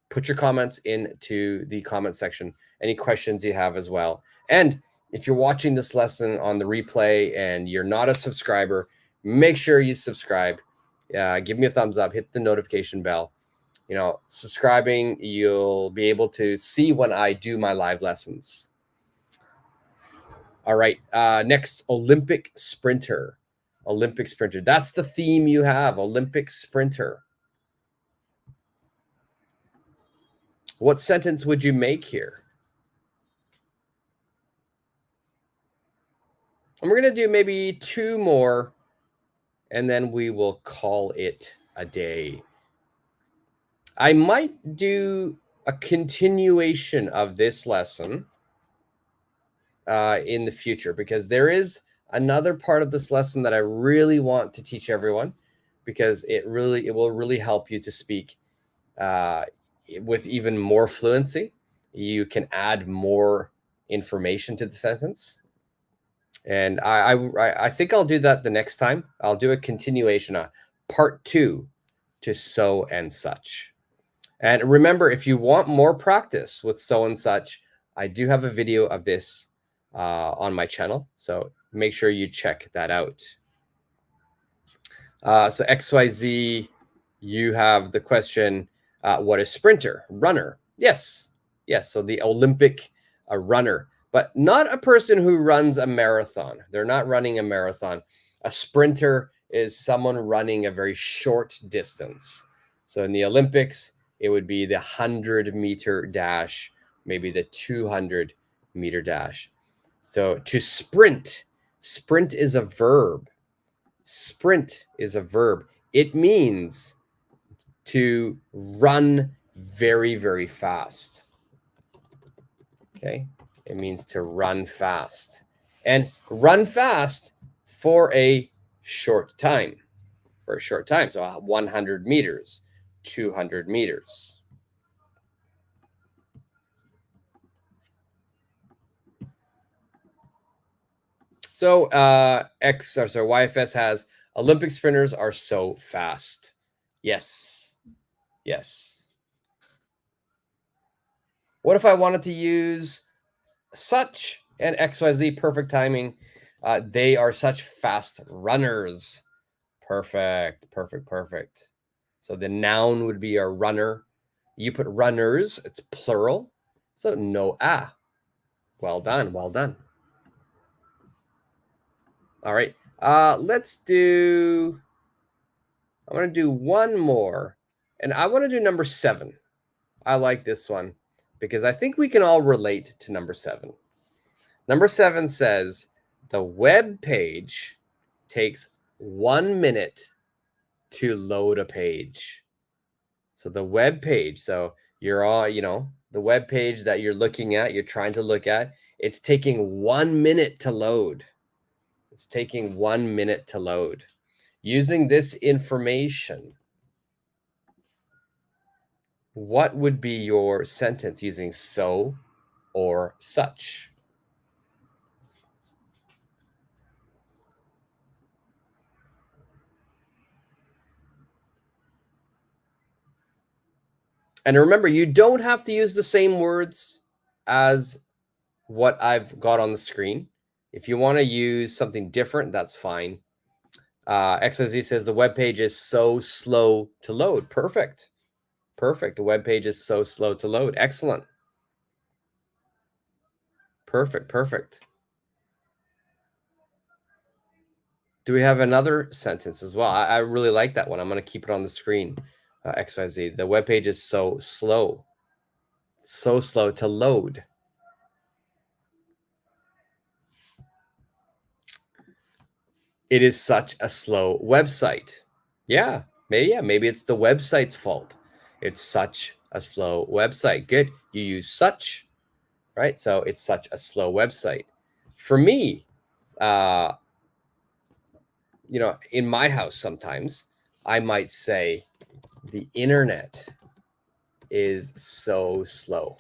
Speaker 1: put your comments into the comment section. Any questions you have as well. And if you're watching this lesson on the replay and you're not a subscriber, make sure you subscribe. Give me a thumbs up, hit the notification bell. You know, subscribing, you'll be able to see when I do my live lessons. All right, next, Olympic sprinter. Olympic sprinter. That's the theme you have, Olympic sprinter. What sentence would you make here? And we're going to do maybe 2 more, and then we will call it a day. I might do a continuation of this lesson in the future, because there is another part of this lesson that I really want to teach everyone, because it will really help you to speak with even more fluency. You can add more information to the sentence. And I think I'll do that the next time. I'll do a continuation, a part 2 to so and such. And remember, if you want more practice with so and such, I do have a video of this on my channel. So make sure you check that out. So XYZ, you have the question, what is sprinter? Runner. Yes. Yes. So the Olympic runner, but not a person who runs a marathon. They're not running a marathon. A sprinter is someone running a very short distance. So in the Olympics, it would be the 100-meter dash, maybe the 200-meter dash. So to sprint, sprint is a verb. Sprint is a verb. It means to run very, very fast. Okay, it means to run fast, and run fast for a short time. For a short time, so 100 meters, 200 meters. So YFS has Olympic sprinters are so fast. Yes, yes. What if I wanted to use such and XYZ? Perfect timing. They are such fast runners. Perfect, perfect, perfect. So the noun would be a runner. You put runners, it's plural. So no ah. Well done, well done. All right, let's do, I want to do one more, and I want to do number 7. I like this one because I think we can all relate to number 7. Number 7 says the web page takes 1 minute to load a page. So the web page, so you're all, the web page that you're looking at, you're trying to look at, it's taking 1 minute to load. It's taking 1 minute to load. Using this information, what would be your sentence using so or such? And remember, you don't have to use the same words as what I've got on the screen. If you want to use something different, that's fine. XYZ says the web page is so slow to load. Perfect. Perfect. The web page is so slow to load. Excellent. Perfect. Perfect. Do we have another sentence as well? I really like that one. I'm going to keep it on the screen. XYZ. The web page is so slow to load. It is such a slow website. Yeah, maybe it's the website's fault. It's such a slow website. Good. You use such, right? So it's such a slow website. For me, in my house sometimes I might say the internet is so slow.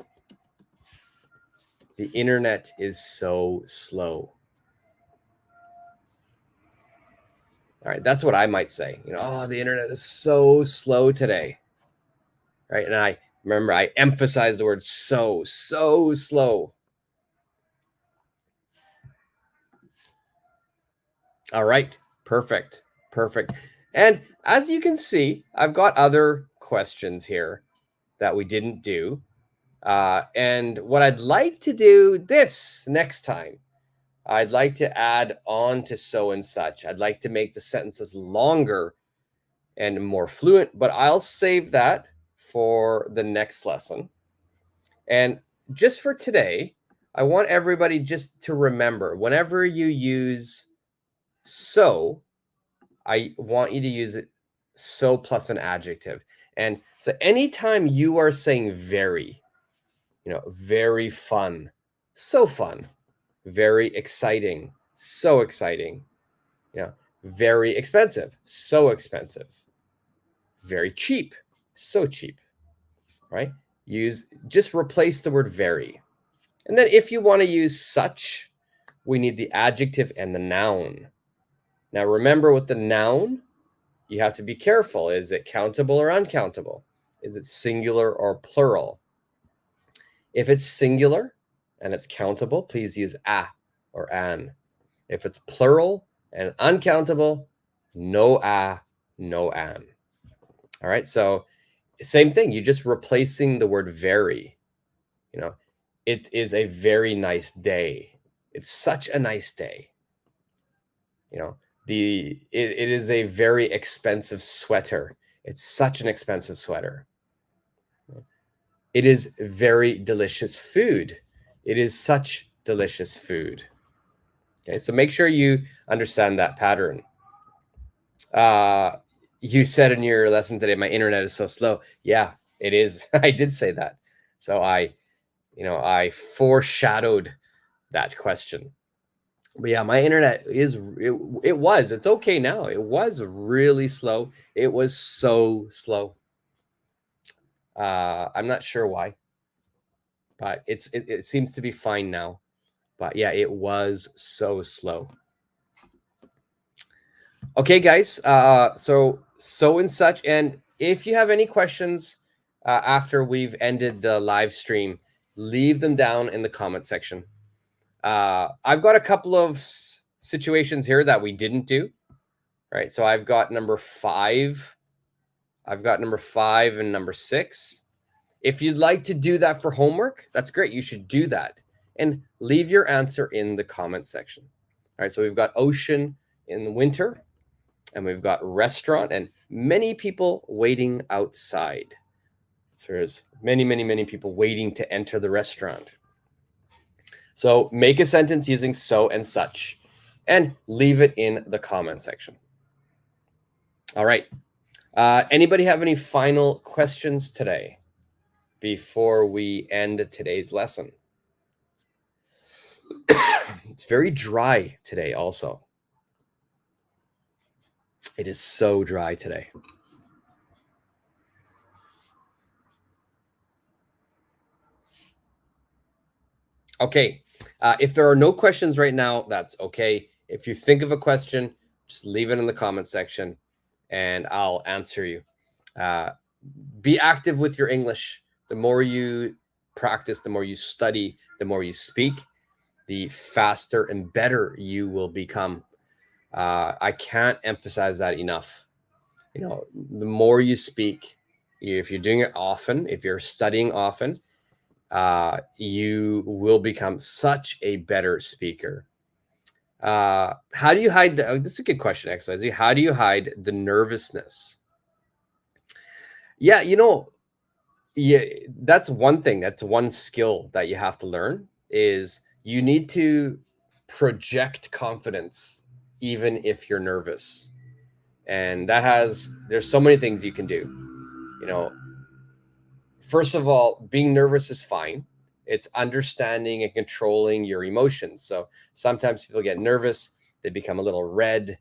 Speaker 1: The internet is so slow. All right, that's what I might say. Oh, the internet is so slow today. Right, and I remember I emphasize the word so slow. All right, perfect. And as you can see, I've got other questions here that we didn't do. And what I'd like to do this next time, I'd like to add on to so and such. I'd like to make the sentences longer and more fluent, but I'll save that for the next lesson. And just for today, I want everybody just to remember, whenever you use so, I want you to use it so plus an adjective. And so anytime you are saying very, very fun, so fun, very exciting, so exciting, very expensive, so expensive, very cheap, so cheap, right? Just replace the word very. And then if you want to use such, we need the adjective and the noun. Now remember, with the noun, you have to be careful. Is it countable or uncountable? Is it singular or plural? If it's singular and it's countable, please use a or an. If it's plural and uncountable, no a, no an. All right, so same thing. You're just replacing the word very. It is a very nice day. It's such a nice day. It is a very expensive sweater. It's such an expensive sweater. It is very delicious food. It is such delicious food. Okay, so make sure you understand that pattern. You said in your lesson today, my internet is so slow. Yeah, it is. I did say that. So I foreshadowed that question. But yeah, my internet it's okay now. It was really slow. It was so slow. I'm not sure why, but it seems to be fine now. But yeah, it was so slow. Okay, guys. So and such. And if you have any questions after we've ended the live stream, leave them down in the comment section. I've got a couple of situations here that we didn't do. Right. So I've got number 5. I've got number 5 and number 6. If you'd like to do that for homework, that's great. You should do that and leave your answer in the comment section. All right. So we've got ocean in the winter, and we've got restaurant and many people waiting outside. So there's many people waiting to enter the restaurant. So make a sentence using so and such and leave it in the comment section. All right. Anybody have any final questions today before we end today's lesson? It's very dry today also. It is so dry today. Okay. If there are no questions right now, that's okay. If you think of a question, just leave it in the comment section and I'll answer you. Be active with your English. The more you practice, the more you study, the more you speak, the faster and better you will become. I can't emphasize that enough. The more you speak, if you're doing it often, if you're studying often, you will become such a better speaker. How do you hide this is a good question, XYZ. How do you hide the nervousness? Yeah, yeah, that's one thing. That's one skill that you have to learn is you need to project confidence even if you're nervous. And there's so many things you can do. You know, first of all, being nervous is fine. It's understanding and controlling your emotions. So sometimes people get nervous, they become a little red,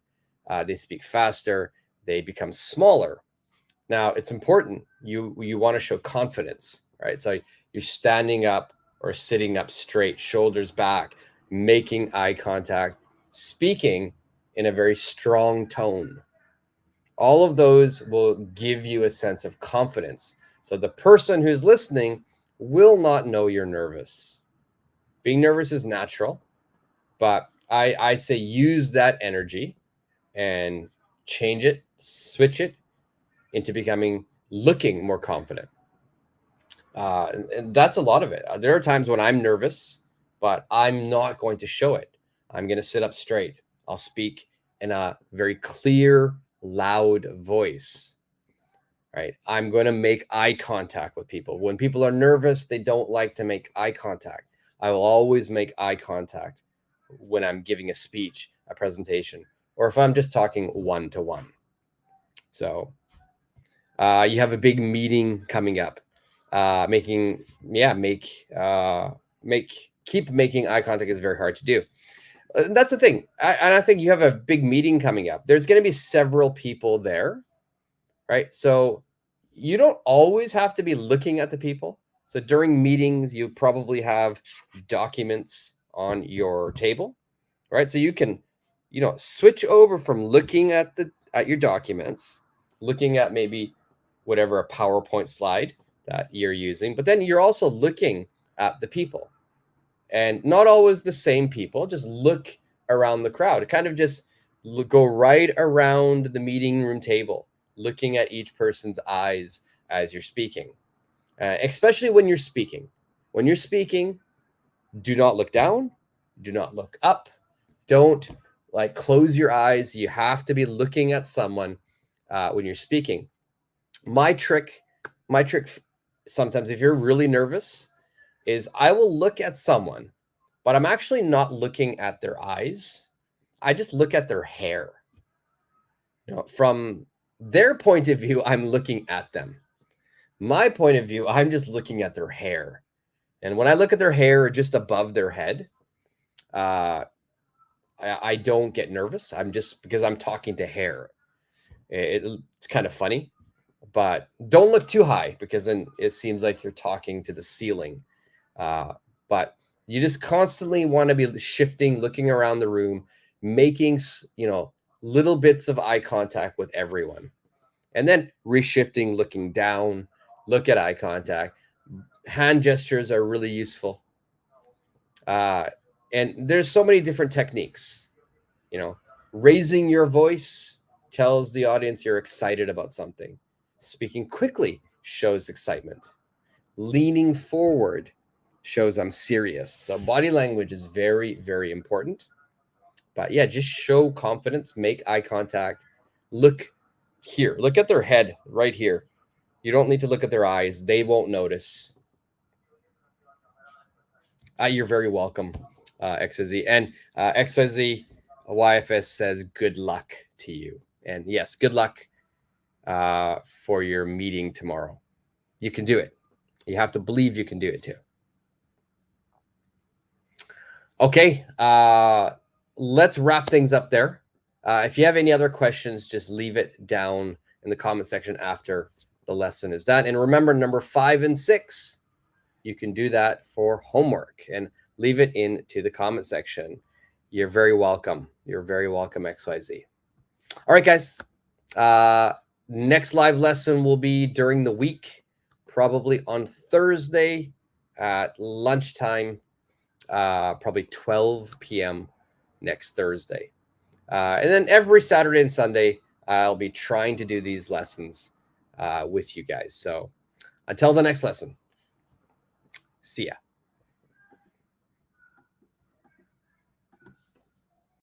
Speaker 1: they speak faster, they become smaller. Now it's important. You want to show confidence, right? So you're standing up or sitting up straight, shoulders back, making eye contact, speaking in a very strong tone. All of those will give you a sense of confidence. So the person who's listening will not know you're nervous. Being nervous is natural, but I say use that energy and change it, switch it into looking more confident. And that's a lot of it. There are times when I'm nervous, but I'm not going to show it. I'm going to sit up straight. I'll speak in a very clear, loud voice, right? I'm going to make eye contact with people. When people are nervous, they don't like to make eye contact. I will always make eye contact when I'm giving a speech, a presentation, or if I'm just talking one to one. So you have a big meeting coming up. Keep making eye contact is very hard to do. That's the thing. And I think you have a big meeting coming up. There's going to be several people there, right? So you don't always have to be looking at the people. So during meetings, you probably have documents on your table, right? So you can, switch over from looking at your documents, looking at maybe whatever a PowerPoint slide that you're using, but then you're also looking at the people, and not always the same people. Just look around the crowd. Kind of just go right around the meeting room table, looking at each person's eyes as you're speaking, especially when you're speaking. When you're speaking, do not look down, do not look up, don't close your eyes. You have to be looking at someone when you're speaking. My trick sometimes, if you're really nervous, is I will look at someone, but I'm actually not looking at their eyes. I just look at their hair. From their point of view, I'm looking at them. My point of view, I'm just looking at their hair. And when I look at their hair just above their head, I don't get nervous. I'm just, because I'm talking to hair. It's kind of funny, but don't look too high, because then it seems like you're talking to the ceiling. But you just constantly want to be shifting, looking around the room, making, little bits of eye contact with everyone, and then reshifting, looking down, look at eye contact. Hand gestures are really useful. And there's so many different techniques. Raising your voice tells the audience you're excited about something. Speaking quickly shows excitement. Leaning forward shows I'm serious. So body language is very, very important. But yeah, just show confidence, make eye contact, look here, look at their head right here. You don't need to look at their eyes. They won't notice. You're very welcome, XYZ. And XYZ YFS says good luck to you. And yes, good luck for your meeting tomorrow. You can do it. You have to believe you can do it too. Okay, let's wrap things up there. If you have any other questions, just leave it down in the comment section after the lesson is done. And remember, number 5 and 6, you can do that for homework, and leave it into the comment section. You're very welcome. You're very welcome, XYZ. All right, guys. Next live lesson will be during the week, probably on Thursday at lunchtime, probably 12 p.m. next Thursday. And then every Saturday and Sunday, I'll be trying to do these lessons with you guys. So until the next lesson, see ya.